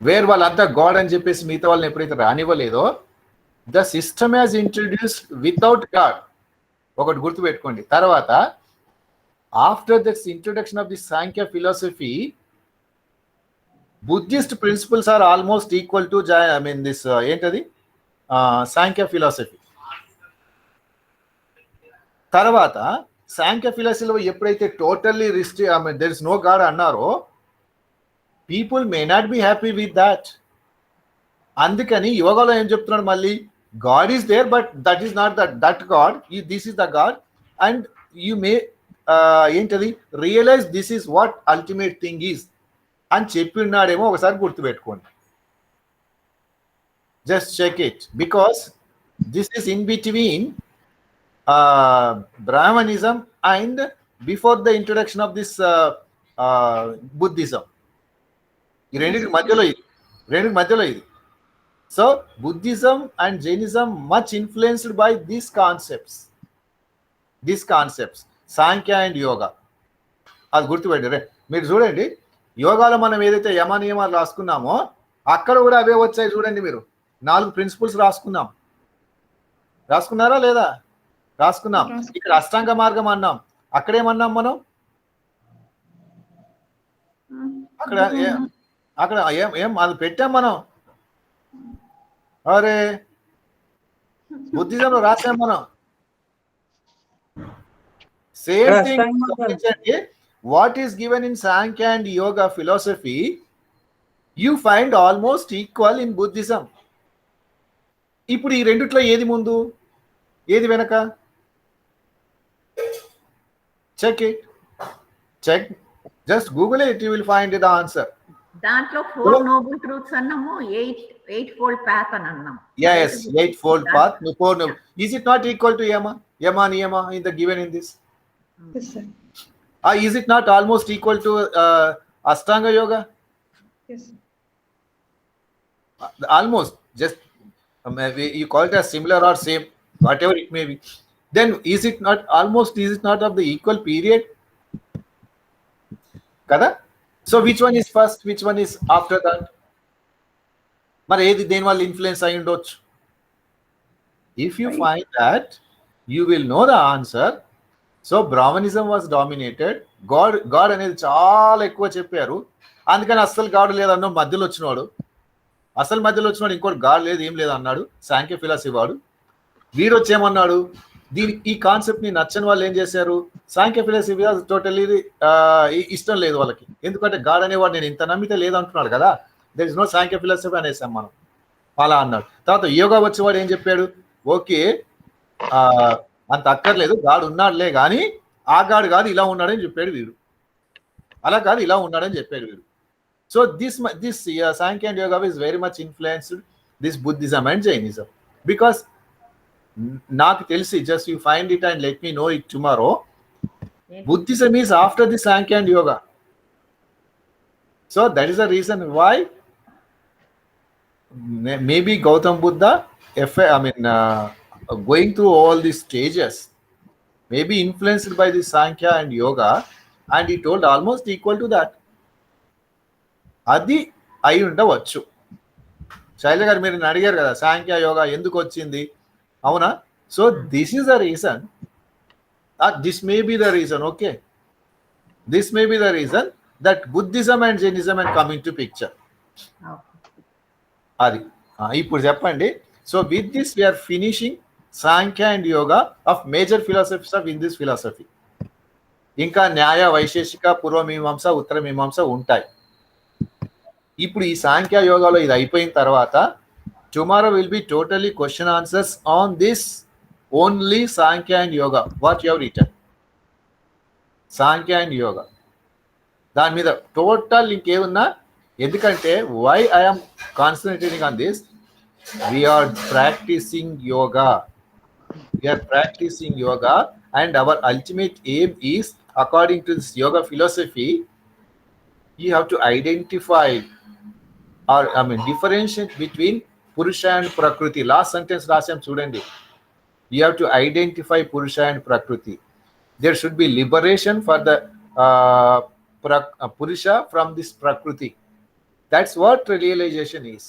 where వాళ్ళంతా గాడ్ అని చెప్పేసి మిగతా వాళ్ళని ఎప్పుడైతే రానివ్వలేదో, the system has introduced without god. ఒకటి గుర్తుపెట్టుకోండి. తర్వాత after this introduction of the Sankhya philosophy, Buddhist principles are almost equal to this ఏంటది సాంఖ్య ఫిలాసఫీ. తర్వాత సాంఖ్య ఫిలాసఫీలో ఎప్పుడైతే totally there is no God అన్నారో, people may not be happy with that. అందుకని యోగాలో ఏం చెప్తున్నాడు మళ్ళీ, God is there but that is not that God, this is the God and you may ఏంటది realise this is what ultimate thing is అని చెప్పిన్నాడేమో ఒకసారి గుర్తుపెట్టుకోండి. Just check it, because this is in between Brahmanism and before the introduction of this Buddhism. ఈ రెండింటి మధ్యలో ఇది. So Buddhism and Jainism much influenced by these concepts Sankhya and yoga. అది గుర్తుపెట్టారే. మీరు చూడండి, యోగాలో మనం ఏదైతే యమ నియమాలు రాసుకున్నామో అక్కడ కూడా అవే వచ్చాయి. చూడండి, మీరు 4 ప్రిన్సిపల్స్ రాసుకున్నారా లేదా? రాసుకున్నాం. ఇక్కడ అష్టాంగ మార్గం అన్నాం, అక్కడేమన్నాం మనం? అక్కడ ఏం అది పెట్టాం మనం. అరే బుద్ధిజంలో రాసాం మనం. Same thing. What is given in Sankhya and Yoga philosophy, you find almost equal in Buddhism. ఇప్పుడు ఈ రెండిట్లో ఏది ముందు, ఏది వెనక? Check it. Just Google it, you will find the answer. దాంట్లో 4 noble truths అన్నాము, 8-fold path అని అన్నాము. Yes, 8-fold path. Is it not equal to Yama Niyama in the given in this? Yes, sir. Is it not almost equal to Ashtanga Yoga? Yes. Almost. Just you call it as similar or same, whatever it may be. Then is it not of the equal period? Kada? So which one is first? Which one is after that? Mari edi deni vall influence ayi undochu. If you find that, you will know the answer. So Brahminism was dominated. God అనేది చాలా ఎక్కువ చెప్పారు, అందుకని అస్సలు God లేదన్నా మధ్యలో వచ్చినవాడు ఇంకోటి గాడ్ లేదు ఏం లేదు అన్నాడు సాంఖ్య ఫిలాసఫీ వాడు. వీడు వచ్చేమన్నాడు, ఈ కాన్సెప్ట్ ని నచ్చని వాళ్ళు ఏం చేశారు, సాంఖ్య ఫిలాసఫీ టోటల్లీ ఇష్టం లేదు వాళ్ళకి. ఎందుకంటే గాడ్ అనేవాడు నేను ఇంత నమ్మితే లేదంటున్నాడు కదా, there is no Samkhya philosophy అనేసాం మనం. అలా అన్నాడు. తర్వాత యోగా వచ్చేవాడు ఏం చెప్పాడు, ఓకే అంత అక్కర్లేదు, గాడు ఉన్నాడులే కానీ ఆ గాడు కాదు ఇలా ఉన్నాడని చెప్పాడు వీడు, అలా కాదు ఇలా ఉన్నాడని చెప్పాడు వీడు. So this Sankhya and Yoga is very much influenced this Buddhism and Jainism, because నాకు తెలిసి, just you find it and let me know it tomorrow, Buddhism is after the Sankhya and Yoga. So that is the reason why maybe Gautam Buddha going through all these stages may be influenced by the Sankhya and Yoga, and he told almost equal to that. అది అయి ఉండవచ్చు. శైలజ గారు మీరు అడిగారు కదా సాంఖ్య యోగా ఎందుకు వచ్చింది, అవునా? So this is the reason, this may be the reason, okay, this may be the reason that Buddhism and Jainism and coming to picture. అది ఇప్పుడు చెప్పండి. So with this we are finishing Sankhya and yoga of major philosophies of in this philosophy. ఇంకా న్యాయ, వైశేషిక, పూర్వమీమాంస, ఉత్తర మీమాంస ఉంటాయి. ఇప్పుడు ఈ సాంఖ్య యోగాలో ఇది అయిపోయిన తర్వాత tomorrow will be totally question answers on this only Sankhya and yoga what you have written. Sankhya and yoga దాని మీద టోటల్ ఇంకేమున్నా, ఎందుకంటే why I'm concentrating on this, we are practising yoga, we are practising yoga and our ultimate aim is, according to this yoga philosophy, you have to identify or differentiate between Purusha and Prakriti. Last sentence rasam chudandi, you have to identify Purusha and Prakriti. There should be liberation for the Purusha from this Prakriti. That's what realization is,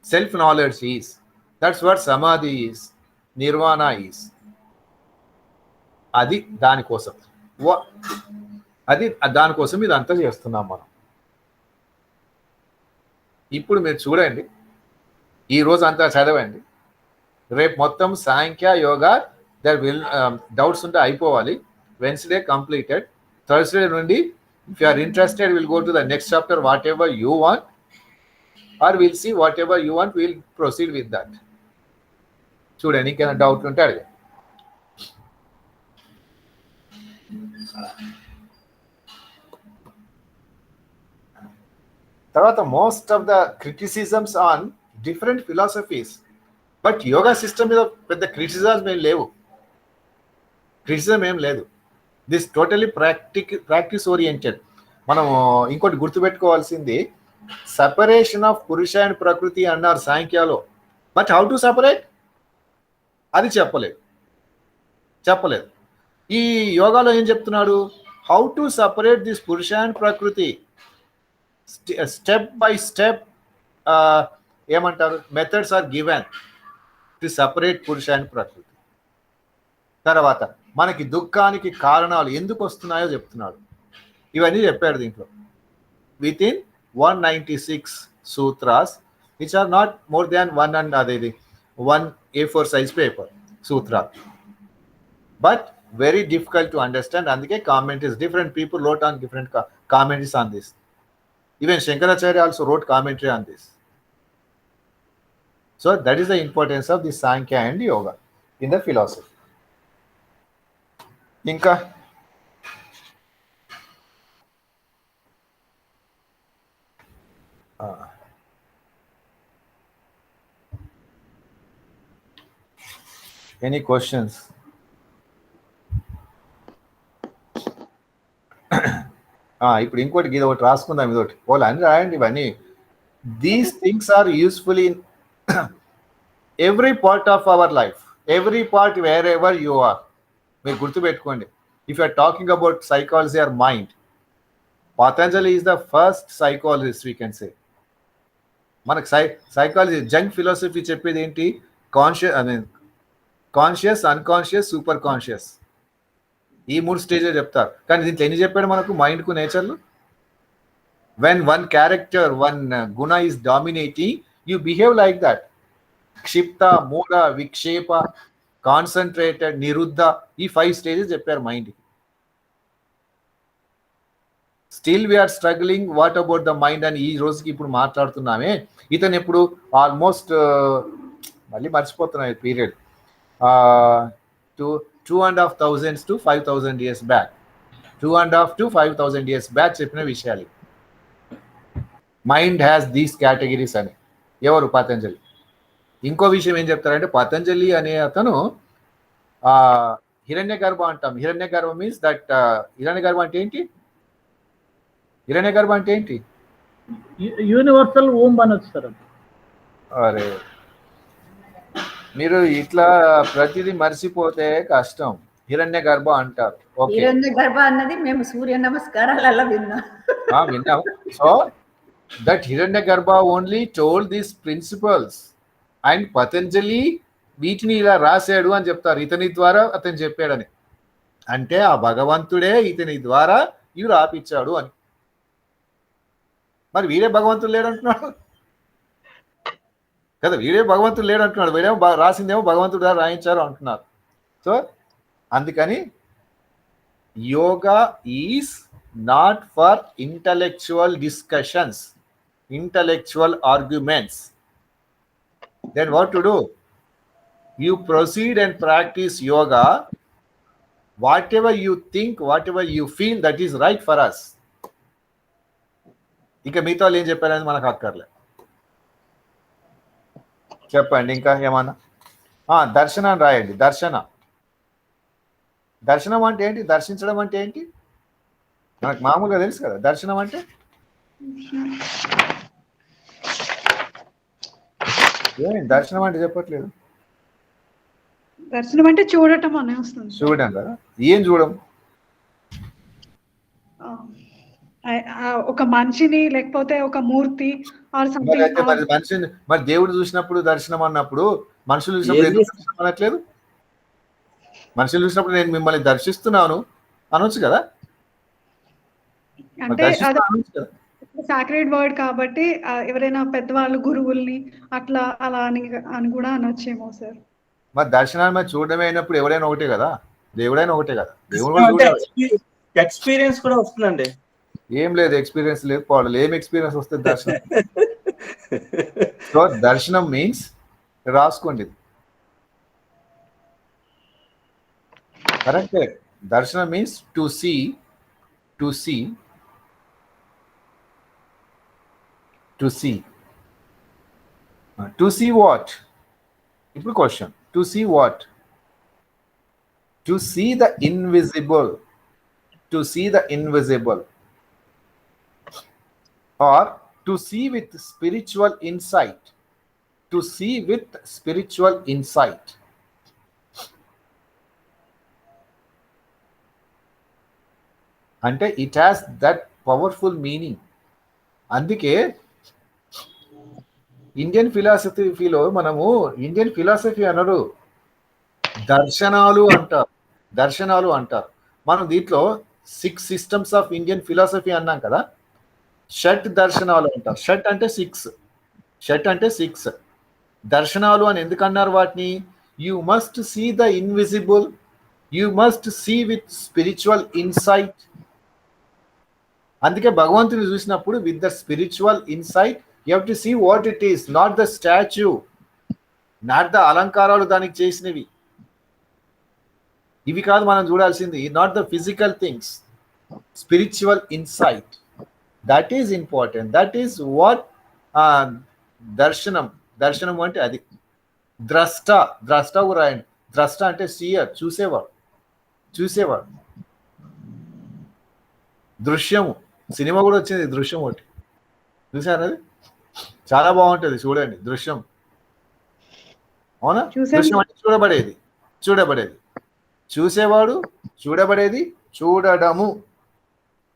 self knowledge is, that's what samadhi is, nirvana is. అది దానికోసం దానికోసం ఇదంతా చేస్తున్నాం మనం. ఇప్పుడు మీరు చూడండి, ఈరోజు అంతా చదవండి, రేపు మొత్తం Sankhya yoga there will doubts ఉంటే అయిపోవాలి. Wednesday completed. థర్స్డే నుండి if you are interested will go to the next chapter whatever you want, or will see whatever you want, will proceed with that. చూడండి, ఇంకేమైనా doubt ఉంటే అడగండి. తర్వాత most of the criticisms on different philosophies, but yoga system మీద పెద్ద criticisms ఏం లేవు, criticism ఏం లేదు. This totally practice oriented. మనం ఇంకోటి గుర్తుపెట్టుకోవాల్సింది, separation of Purusha and Prakriti అన్నారు సాంఖ్యాలో, బట్ హౌ టు సెపరేట్ అది చెప్పలేదు. ఈ యోగాలో ఏం చెప్తున్నాడు, how to separate this Purusha and Prakriti, step by step ఏమంటారు, methods are given to separate Purusha and Prakriti. తర్వాత మనకి దుఃఖానికి కారణాలు ఎందుకు వస్తున్నాయో చెప్తున్నాడు, ఇవన్నీ చెప్పాడు దీంట్లో. Within 196 sutras which are not more than 1 A4 size paper sutra, but very difficult to understand. Andike commentaries, different people wrote on different commentaries on this. Even Shankaracharya also wrote commentary on this. So that is the importance of the Sankhya and Yoga in the philosophy. Inka any questions? ఇప్పుడు ఇంకోటి ఇది ఒకటి రాసుకుందాం, ఇదొకటి వాళ్ళు అన్ని రాయండి ఇవన్నీ. These things are useful in every part of our life, every part wherever you are. మీరు గుర్తుపెట్టుకోండి, if you're talking about psychology or mind, Patanjali is the first psychologist we can say. మనకు సైకాలజీ జంగ్ ఫిలాసఫీ చెప్పేది ఏంటి, conscious, unconscious, super conscious, ఈ 3 స్టేజ్లో చెప్తారు. కానీ దీంట్లో ఎన్ని చెప్పాడు మనకు మైండ్కు, నేచర్లు. When one character, one guna is dominating, you behave like that. క్షిప్త, మూఢ, విక్షేప, కాన్సన్ట్రేటెడ్, నిరుద్ధ, ఈ 5 స్టేజెస్ చెప్పారు మైండ్కి. Still we are struggling what about the mind అని ఈ రోజుకి ఇప్పుడు మాట్లాడుతున్నామే. ఇతను ఎప్పుడు ఆల్మోస్ట్ మళ్ళీ మర్చిపోతున్నాయి period, 2,500 to 5,000 years back, 2,500 to 5,000 years back చెప్పిన విషయాలు. మైండ్ హ్యాస్ దీస్ కేటగిరీస్ అని ఎవరు, పతంజలి. ఇంకో విషయం ఏం చెప్తారంటే, పతంజలి అనే అతను హిరణ్య గర్భ అంటాం. హిరణ్య గర్భ మీన్స్ దట్, హిరణ్య గర్భ అంటే ఏంటి, హిరణ్య గర్భ అంటే ఏంటి, యూనివర్సల్ వూంబ్ అని వస్తారు. అరే మీరు ఇట్లా ప్రతిదీ మర్చిపోతే కష్టం. హిరణ్య గర్భ అంటారు. హిరణ్య గర్భ అన్నది మేము సూర్య నమస్కారాలలో విన్నాం. విన్నాము. So that Hiranyagarbha only told these principles and Patanjali వీటిని ఇలా రాశాడు అని చెప్తారు, ఇతని ద్వారా అతను చెప్పాడని. అంటే ఆ భగవంతుడే ఇతని ద్వారా ఇవి రాపిచ్చాడు అని. మరి వీడే భగవంతుడు లేడంటున్నాడు కదా, వీడే భగవంతుడు లేడంటున్నాడు, వీడేమో రాసిందేమో భగవంతుడు ద్వారా రాయించారు అంటున్నారు. సో అందుకని yoga is not for intellectual discussions, intellectual arguments. Then what to do? You proceed and practice yoga. Whatever you think, whatever you feel, that is right for us. ఇంకా మీతో వాళ్ళు ఏం చెప్పారని మనకు అక్కర్లే. చెప్పండి ఇంకా ఏమన్నా. దర్శనం రాయండి. దర్శనం అంటే ఏంటి? దర్శించడం అంటే ఏంటి? మనకు మామూలుగా తెలుసు కదా దర్శనం అంటే. దర్శనం అంటే చెప్పట్లేదు. దర్శనం అంటే చూడటం అనే వస్తుంది. చూడం కదా, ఏం చూడం? ఒక మనిషిని లేకపోతే ఒక మూర్తి ఆర్ సంథింగ్. మనిషిని మరి దేవుడు చూసినప్పుడు దర్శనం అన్నప్పుడు మనుషులు చూసినప్పుడు ఎందుకు దర్శనం అనట్లేదు? మనుషులు చూసినప్పుడు నేను మిమ్మల్ని దర్శిస్తున్నాను అనొచ్చు కదా. అంటే సాక్రెడ్ వర్డ్ కాబట్టి ఎవరైనా పెద్దవాళ్ళు గురువుల్ని అట్లా అలా అని కూడా అనొచ్చేమో సార్. మరి దర్శనాన్ని మరి చూడడమే అయినప్పుడు ఎవరైనా ఒకటే కదా, దేవుడైనా ఒకటే కదా. దేవుడు ఎక్స్పీరియన్స్ కూడా వస్తుందండి. ఏం లేదు, ఎక్స్పీరియన్స్ లేదు, పోవడం ఏం ఎక్స్పీరియన్స్ వస్తుంది దర్శనం. సో దర్శనం మీన్స్ రాసుకోండి, కరెక్టే. దర్శనం మీన్స్ టు సీ what? ఇప్పుడు question, to see what? To see the invisible, or to see with spiritual insight, అంటే it has that powerful meaning. అందుకే ఇండియన్ ఫిలాసఫీలో మనము ఇండియన్ ఫిలాసఫీ అనరు, దర్శనాలు అంటారు. మనం దీంట్లో 6 సిస్టమ్స్ ఆఫ్ ఇండియన్ ఫిలాసఫీ అన్నాం కదా, షట్ దర్శనాలు అంటారు. షట్ అంటే 6 దర్శనాలు అని ఎందుకు అన్నారు వాటిని? You must see the invisible, you must see with spiritual insight. అందుకే భగవంతుని చూసినప్పుడు with the spiritual insight you have to see what it is, not the statue, not the అలంకారాలు దానికి చేసినవి, ఇవి కాదు మనం చూడాల్సింది, not the physical things, spiritual insight. That is important. That is what దర్శనం అంటే అది. ద్రష్ట రాయండి. ద్రష్ట అంటే సీయర్, చూసేవాడు. దృశ్యము, సినిమా కూడా వచ్చింది దృశ్యం ఒకటి, చూసారు? అది చాలా బాగుంటుంది, చూడండి దృశ్యం. అవునా? దృశ్యం అంటే చూడబడేది, చూసేవాడు, చూడబడేది,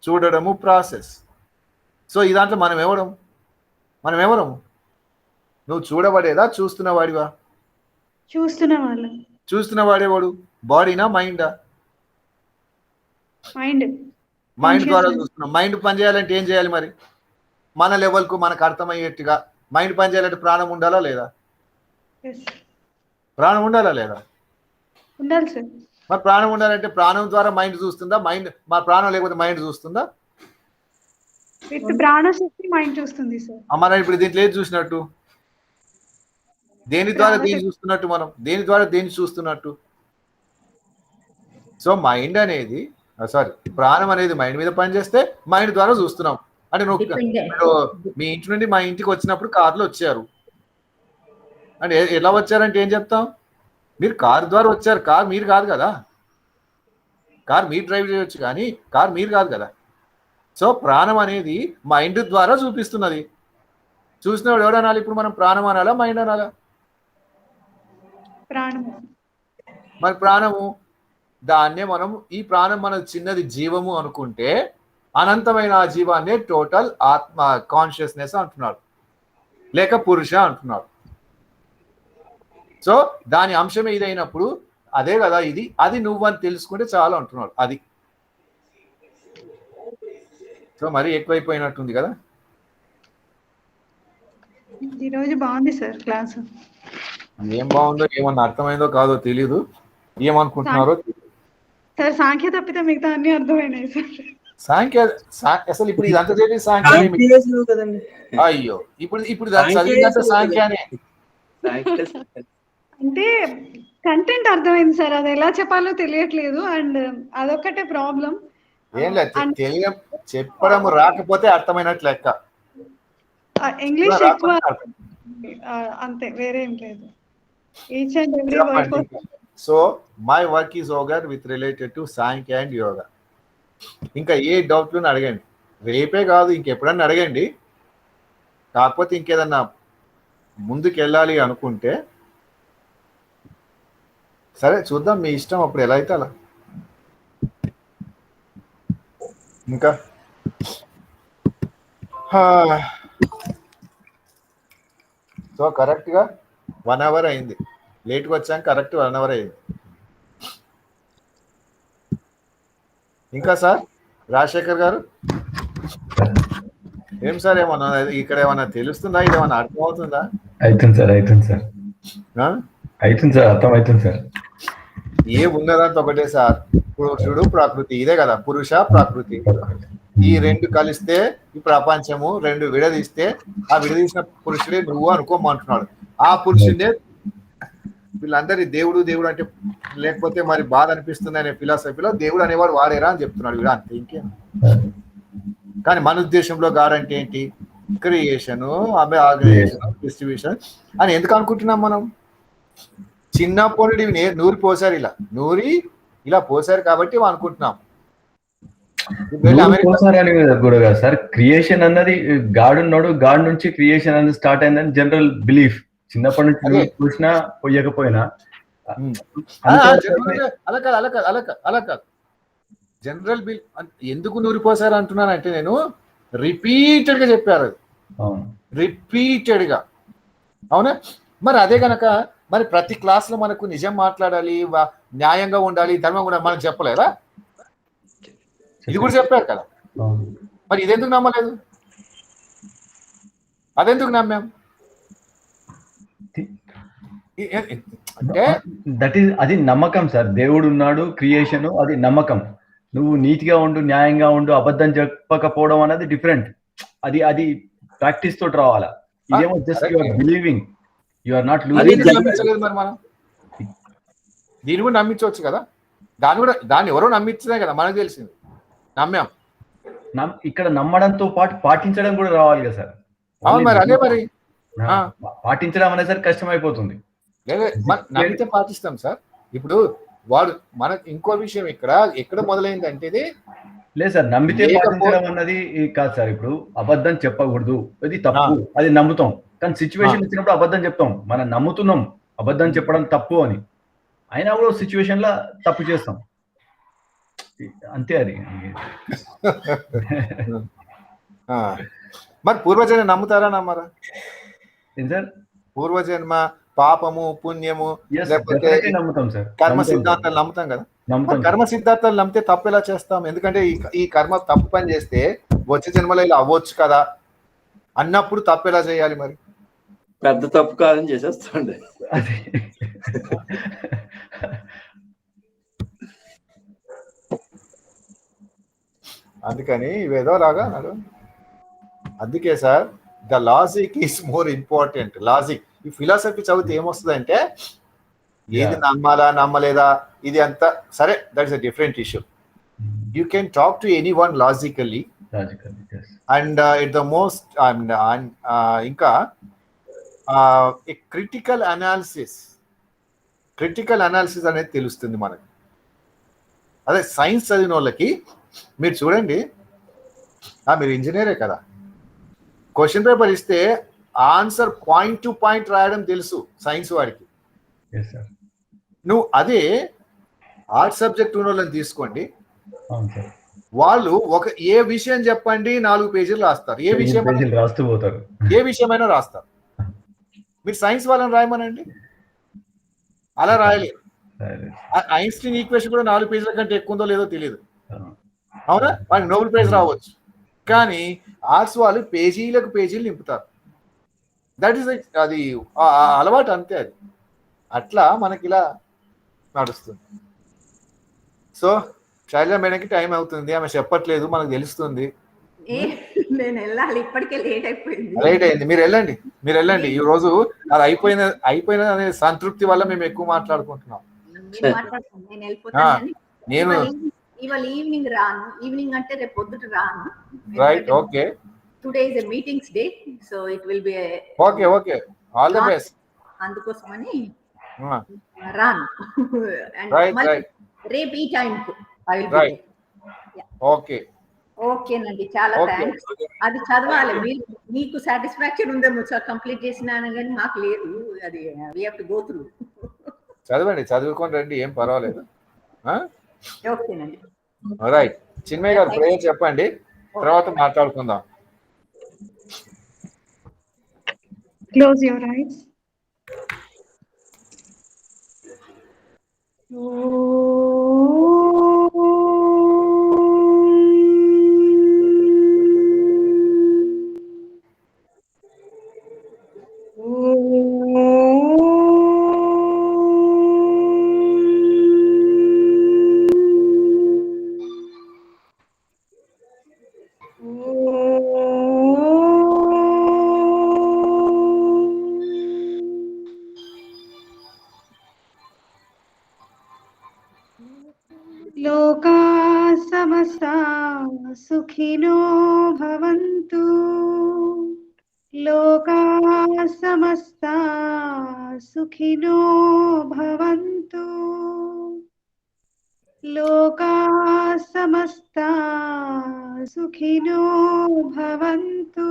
చూడడము ప్రాసెస్. సో ఈ దాంట్లో మనం ఎవరం? నువ్వు చూడబడేదా, చూస్తున్నవాడివా? చూస్తున్నవాడేవాడు బాడీనా, మైండా? మైండ్ ద్వారా చూస్తున్నాం. మైండ్ పనిచేయాలంటే ఏం చేయాలి మరి? మన లెవెల్కు మనకు అర్థమయ్యేట్టుగా మైండ్ పనిచేయాలంటే ప్రాణం ఉండాలా లేదా? ఉండాలి సార్. మరి ప్రాణం ఉండాలంటే ప్రాణం ద్వారా మైండ్ చూస్తుందా? మా ప్రాణం లేకపోతే మైండ్ చూస్తుందా? ప్రాణశక్తి మైండ్ చూస్తుంది సార్. మనం ఇప్పుడు దీంట్లో ఏది చూసినట్టు? దేని ద్వారా దేని చూస్తున్నట్టు? మనం దేని ద్వారా దేని చూస్తున్నట్టు? సో మైండ్ అనేది ప్రాణం అనేది మైండ్ మీద పనిచేస్తే మైండ్ ద్వారా చూస్తున్నాం. అంటే నువ్వు మీ ఇంటి నుండి మా ఇంటికి వచ్చినప్పుడు కార్లో వచ్చారు అంటే ఎలా వచ్చారంటే ఏం చెప్తాం? మీరు కార్ ద్వారా వచ్చారు, కార్ మీరు కాదు కదా. కార్ మీరు డ్రైవ్ చేయొచ్చు కానీ కార్ మీరు కాదు కదా. సో ప్రాణం అనేది మైండ్ ద్వారా చూపిస్తున్నది. చూసినవాడు ఎవడనాలి? ఇప్పుడు మనం ప్రాణం అనాలా, మైండ్ అనాలా? మరి ప్రాణము, దాన్నే మనం ఈ ప్రాణం మన చిన్నది జీవము అనుకుంటే అనంతమైన ఆ జీవాన్ని టోటల్ ఆత్మ కాన్షియస్నెస్ అంటున్నాడు, లేక పురుష అంటున్నాడు. సో దాని అంశం ఏదైనప్పుడు అదే కదా ఇది, అది నువ్వని తెలుసుకుంటే చాలు అంటున్నాడు. అది సో మరీ ఎక్కువైపోయినట్టుంది కదా. ఈరోజు బాగుంది సార్ క్లాస్. ఏం బాగుందో ఏమన్నా అర్థమైందో కాదో తెలీదు, ఏమనుకుంటున్నారో. సార్ సాంఖ్య తప్పితే మిగతా అన్ని అర్థమైనాయి సార్. సాంఖ్య అసలు ఇప్పుడు ఇదంతా తెలియదు సాంఖ్య. సాంఖ్యవేశం కదండి. అయ్యో ఇప్పుడు దాన్ని చదివినంత సాంఖ్యానే. అంటే కంటెంట్ అర్థమైంది సార్, అది ఎలా చెప్పాలో తెలియట్లేదు, అండ్ అదొక్కటే ప్రాబ్లం. ఏం లేదు, చెప్పడం రాకపోతే అర్థమైనట్లు లెక్క. ఇంగ్లీష్ ఎక్కువ అంతే, వేరే ఏం లేదు. Each and every word. So my work is over with related to Sankhya and yoga. ఇంకా ఏ డౌట్లు అడగండి, రేపే కాదు ఇంకెప్పుడన్నా అడగండి. కాకపోతే ఇంకేదన్నా ముందుకు వెళ్ళాలి అనుకుంటే సరే చూద్దాం, మీ ఇష్టం, అప్పుడు ఎలా అయితే అలా. ఇంకా సో కరెక్ట్గా 1 hour అయింది, లేట్గా వచ్చాక కరెక్ట్ 1 hour అయింది. ఇంకా సార్ రాజశేఖర్ గారు ఏం సార్, ఏమన్నా ఇక్కడ ఏమన్నా తెలుస్తుందా, ఇది ఏమన్నా అర్థం అవుతుందా? అవుతుంది సార్ అవుతుంది సార్ అర్థం అవుతుంది సార్. ఏ ఉన్నదంతా ఒకటే సార్, పురుషుడు ప్రకృతి, ఇదే కదా పురుష ప్రకృతి. ఈ రెండు కలిస్తే ఈ ప్రపంచము, రెండు విడదీస్తే ఆ విడదీసిన పురుషుడే నువ్వు అనుకోమంటున్నాడు. ఆ పురుషుడే వీళ్ళందరి దేవుడు దేవుడు అంటే, లేకపోతే మరి బాధ అనిపిస్తుంది అనే ఫిలాసఫీలో దేవుడు అనేవాడు వాడేరా అని చెప్తున్నాడు వీడు, అంతే, ఇంకేం. కానీ మన ఉద్దేశంలో గాడ్ అంటే ఏంటి? క్రియేషన్, ఆర్గనైజేషన్, డిస్ట్రిబ్యూషన్ అని ఎందుకు అనుకుంటున్నాం మనం? చిన్నప్పుడు నూరి పోసారు, నూరి ఇలా పోసారు కాబట్టి అనుకుంటున్నాం. కూడా సార్ క్రియేషన్ అన్నది గాడ్ ఉన్నాడు, గాడ్ నుంచి క్రియేషన్ అనేది స్టార్ట్ అయిందని జనరల్ బిలీఫ్. చిన్నప్పటి నుంచి చూసినా పోయకపోయినా అలా కాదు. జనరల్ బిల్ ఎందుకు నూరిపోసారు అంటున్నాను అంటే, నేను రిపీటెడ్ గా చెప్పారు, రిపీటెడ్ గా. అవునా? మరి అదే గనక మరి ప్రతి క్లాస్ లో మనకు నిజం మాట్లాడాలి, న్యాయంగా ఉండాలి, ధర్మంగా ఉండాలి మనకు చెప్పలేదా? ఇది కూడా చెప్పారు కదా. మరి ఇదెందుకు నమ్మలేదు? అదెందుకు నమ్మాం అంటే అది నమ్మకం సార్. దేవుడు ఉన్నాడు, క్రియేషన్, అది నమ్మకం. నువ్వు నీతిగా ఉండు, న్యాయంగా ఉండు, అబద్ధం చెప్పకపోవడం అనేది డిఫరెంట్. అది ప్రాక్టీస్ తోటి రావాలా. ఇదేమో just you are believing, you are not losing. మరి మనం దీన్ని కూడా నమ్మించవచ్చు కదా. దాన్ని ఎవరో నమ్మించదే కదా మనకు తెలిసింది, నమ్మాం. ఇక్కడ నమ్మడంతో పాటు పాటించడం కూడా రావాలి కదా సార్. అవును, మరి అదే మరి పాటించడం అనేసరికి కష్టమైపోతుంది. నమ్మితే పాటిస్తాం సార్. ఇప్పుడు వాడు మనకు ఇంకో విషయం ఎక్కడ మొదలైంది అంటే, ఇది లేదు సార్, నమ్మితే పాటించడం అన్నది కాదు సార్. ఇప్పుడు అబద్ధం చెప్పకూడదు, అది తప్పు, అది నమ్ముతాం. కానీ సిచ్యువేషన్ వచ్చినప్పుడు అబద్ధం చెప్తాం. మనం నమ్ముతున్నాం అబద్ధం చెప్పడం తప్పు అని, అయినా కూడా సిచ్యువేషన్ లో తప్పు చేస్తాం, అంతే. అది మరి పూర్వజన్మ నమ్ముతారా నమ్మరా? ఏం సార్? పూర్వజన్మ, పాపము, పుణ్యము, లేకపోతే నమ్ముతాం సార్. కర్మ సిద్ధాంతాలు నమ్ముతాం కదా. కర్మ సిద్ధాంతాలు నమ్మితే తప్పు ఎలా చేస్తాం? ఎందుకంటే ఈ కర్మ తప్పు పని చేస్తే వచ్చే జన్మలో ఇలా అవ్వచ్చు కదా అన్నప్పుడు తప్పు ఎలా చేయాలి? మరి పెద్ద తప్పు కాదని చేసేస్తాండి. అందుకని ఇవేదో లాగా అన్నాడు. అందుకే sir the logic is more important. Logic, ఈ ఫిలాసఫీ చదివితే ఏమొస్తుంది అంటే, ఏది నమ్మాలా నమ్మలేదా ఇది అంతా సరే, that is a different issue. You can talk to any one logically and it the most ఇంకా క్రిటికల్ అనాలిసిస్ అనేది తెలుస్తుంది మనకి. అదే సైన్స్ చదివిన వాళ్ళకి మీరు చూడండి, మీరు ఇంజనీరే కదా, క్వశ్చన్ పేపర్ ఇస్తే ఆన్సర్ పాయింట్ టు పాయింట్ రాయడం తెలుసు సైన్స్ వాడికి. నువ్వు అదే ఆర్ట్స్ సబ్జెక్ట్ ఉన్న వాళ్ళని తీసుకోండి, వాళ్ళు ఏ విషయం చెప్పండి 4 పేజీలు రాస్తారు. ఏ విషయం పేజీలు రాస్తూ పోతారు. ఏ విషయమైనా రాస్తారు. మీరు సైన్స్ వాళ్ళని రాయమనండి, అలా రాయలేదు. ఐన్స్టీన్ ఈక్వేషన్ కూడా 4 పేజీల కంటే ఎక్కువ ఉందో లేదో తెలియదు, అవునా? వాళ్ళకి నోబెల్ ప్రైజ్ రావచ్చు. కానీ ఆర్ట్స్ వాళ్ళు పేజీలకు పేజీలు నింపుతారు. దట్ ఈస్ అది అలవాటు అంతే. అది అట్లా మనకి ఇలా నడుస్తుంది. సో శైలజ మేడంకి టైం అవుతుంది, ఆమె చెప్పట్లేదు, మనకు తెలుస్తుంది. నేను వెళ్ళాలి, ఇప్పటికే లేట్ అయిపోయింది. రైట్ అయింది, మీరు వెళ్ళండి. ఈ రోజు అది అయిపోయిన అనే సంతృప్తి వల్ల మేము ఎక్కువ మాట్లాడుకుంటున్నాం. నేను వెళ్ళిపోతాను. నేను ఇవాళ ఈవినింగ్ రాను, ఈవినింగ్ అంటే రేపు పొద్దుట రాను. Right, okay. Today is a meetings day, so it will be okay all the best. అందుకోసమని రాను. రేపు ఈ టైం కు ఓకేనండి. చాలా థ్యాంక్స్. అది చదవాలి, మీకు సాటిస్ఫాక్షన్ ఉందేమో కంప్లీట్ చేసినాను, కానీ మాకు లేదు. అది we have to go through. చదువుకొని రండి, ఏం పర్వాలేదు. ఓకేనండి. రైట్, చిన్మయ్య గారు ప్రేయర్ చెప్పండి, తర్వాత మాట్లాడుకుందాం. Close your eyes. लोका समस्ता सुखिनो भवन्तु, लोका समस्ता सुखिनो भवन्तु, लोका समस्ता सुखिनो भवन्तु।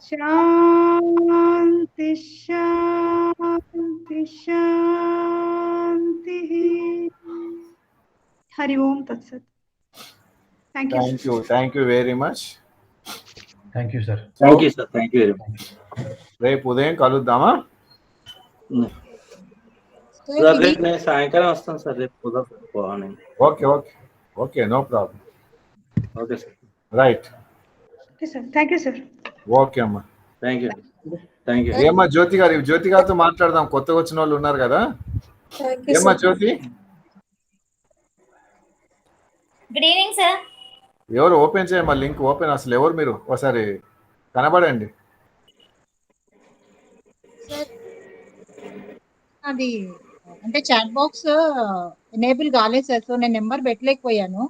शांति शांति शांति। हरि ओम तत्सत। Thank you very much. Thank you sir. Thank you very much. రేపు ఉదయం కలుద్దామా? నేను సాయంకాలం వస్తాను సార్, రేపు కుదరదు. Okay no problem. Okay sir. Right. Okay sir, thank you sir. Okay అమ్మా, థ్యాంక్ యూ. ఏమ్మా జ్యోతి గారితో మాట్లాడదాం, కొత్తగా వచ్చిన వాళ్ళు ఉన్నారు కదా. ఏమ్మా జ్యోతి? Good evening sir. ఎవరు ఓపెన్ చేయమ్మా లింక్, ఓపెన్. అసలు ఎవరు మీరు? ఒకసారి కనబడండి. అది అంటే చాట్ బాక్స్ ఎనేబుల్ కాలేదు సార్, సో నేను నెంబర్ పెట్టలేకపోయాను.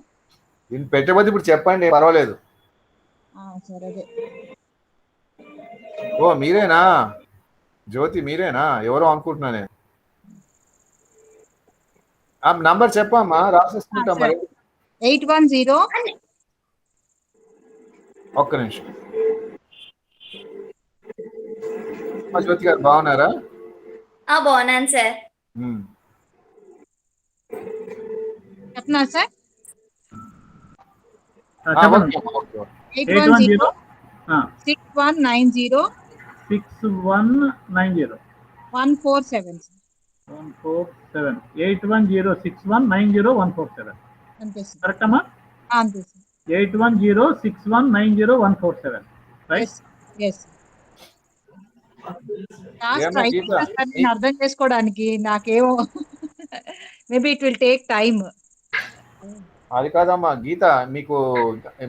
దీన్ని పెట్టబోతే ఇప్పుడు చెప్పండి, పర్వాలేదు. సార్ అదే. ఓ మీరేనా జ్యోతి? మీరేనా? ఎవరో అనుకుంటున్నా నేను. ఆ నంబర్ చెప్పమ్మా, రాసేసుకుంటాం. మరి 810. ఒక్క నిమిషం. జ్యోతి గారు బాగున్నారా? బాగున్నాను సార్. చెప్పనా సార్? 810 6190 6190 147. 8106190 అంతే సార్. కరెక్ట్ అమ్మా? అంతే సార్. 8106190 రైట్? yes. నేను అర్థం చేసుకోవడానికి నాకేమో maybe it will take time. అది కాదమ్మా గీత, మీకు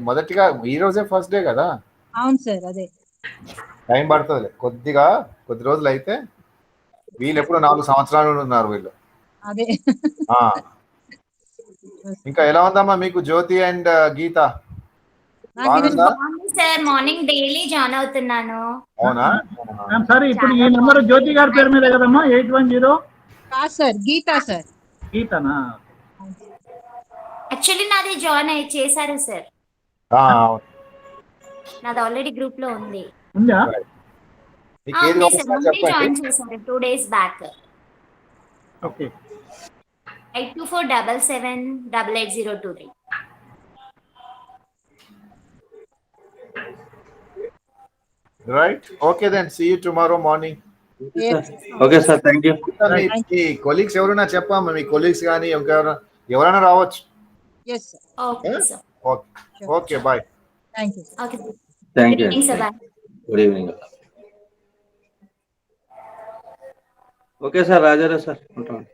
మొదటిగా ఈ రోజే ఫస్ట్ డే కదా? అవును సార్, అదే టైం పడుతుంది కొద్ది రోజులు అయితే. వీళ్ళు ఎప్పుడు 4 సంవత్సరాలు ఉన్నారు వీళ్ళు. అదే. ఇంకా ఎలా ఉందమ్మా మీకు Jyothi and Geetha? Sir morning daily join అవుతున్నాను. అవునా? సార్ ఇప్పుడు ఈ నెంబర్ జ్యోతి గారి పేరు మీద కదమ్మా? 810 కాదు సార్, గీత సార్. గీతనా? యాక్చువల్లీ నాది జాయిన్ చేశారు సార్, నాది ఆల్రెడీ గ్రూప్ లో ఉంది. ఉందా? జాయిన్ చేశారు 2 days back. Okay 8247788023. Right okay then see you tomorrow morning. Okay sir, thank you. మీ కొలీగ్స్ ఎవరైనా చెప్పామా, మీ కొలీగ్స్ కానీ ఎవరైనా రావచ్చు. yes sir. Okay sir. Okay okay bye. Thank you. Okay thank you. Sir. Bye. Good evening. Okay sir, Rajarao sir ఉంటాను.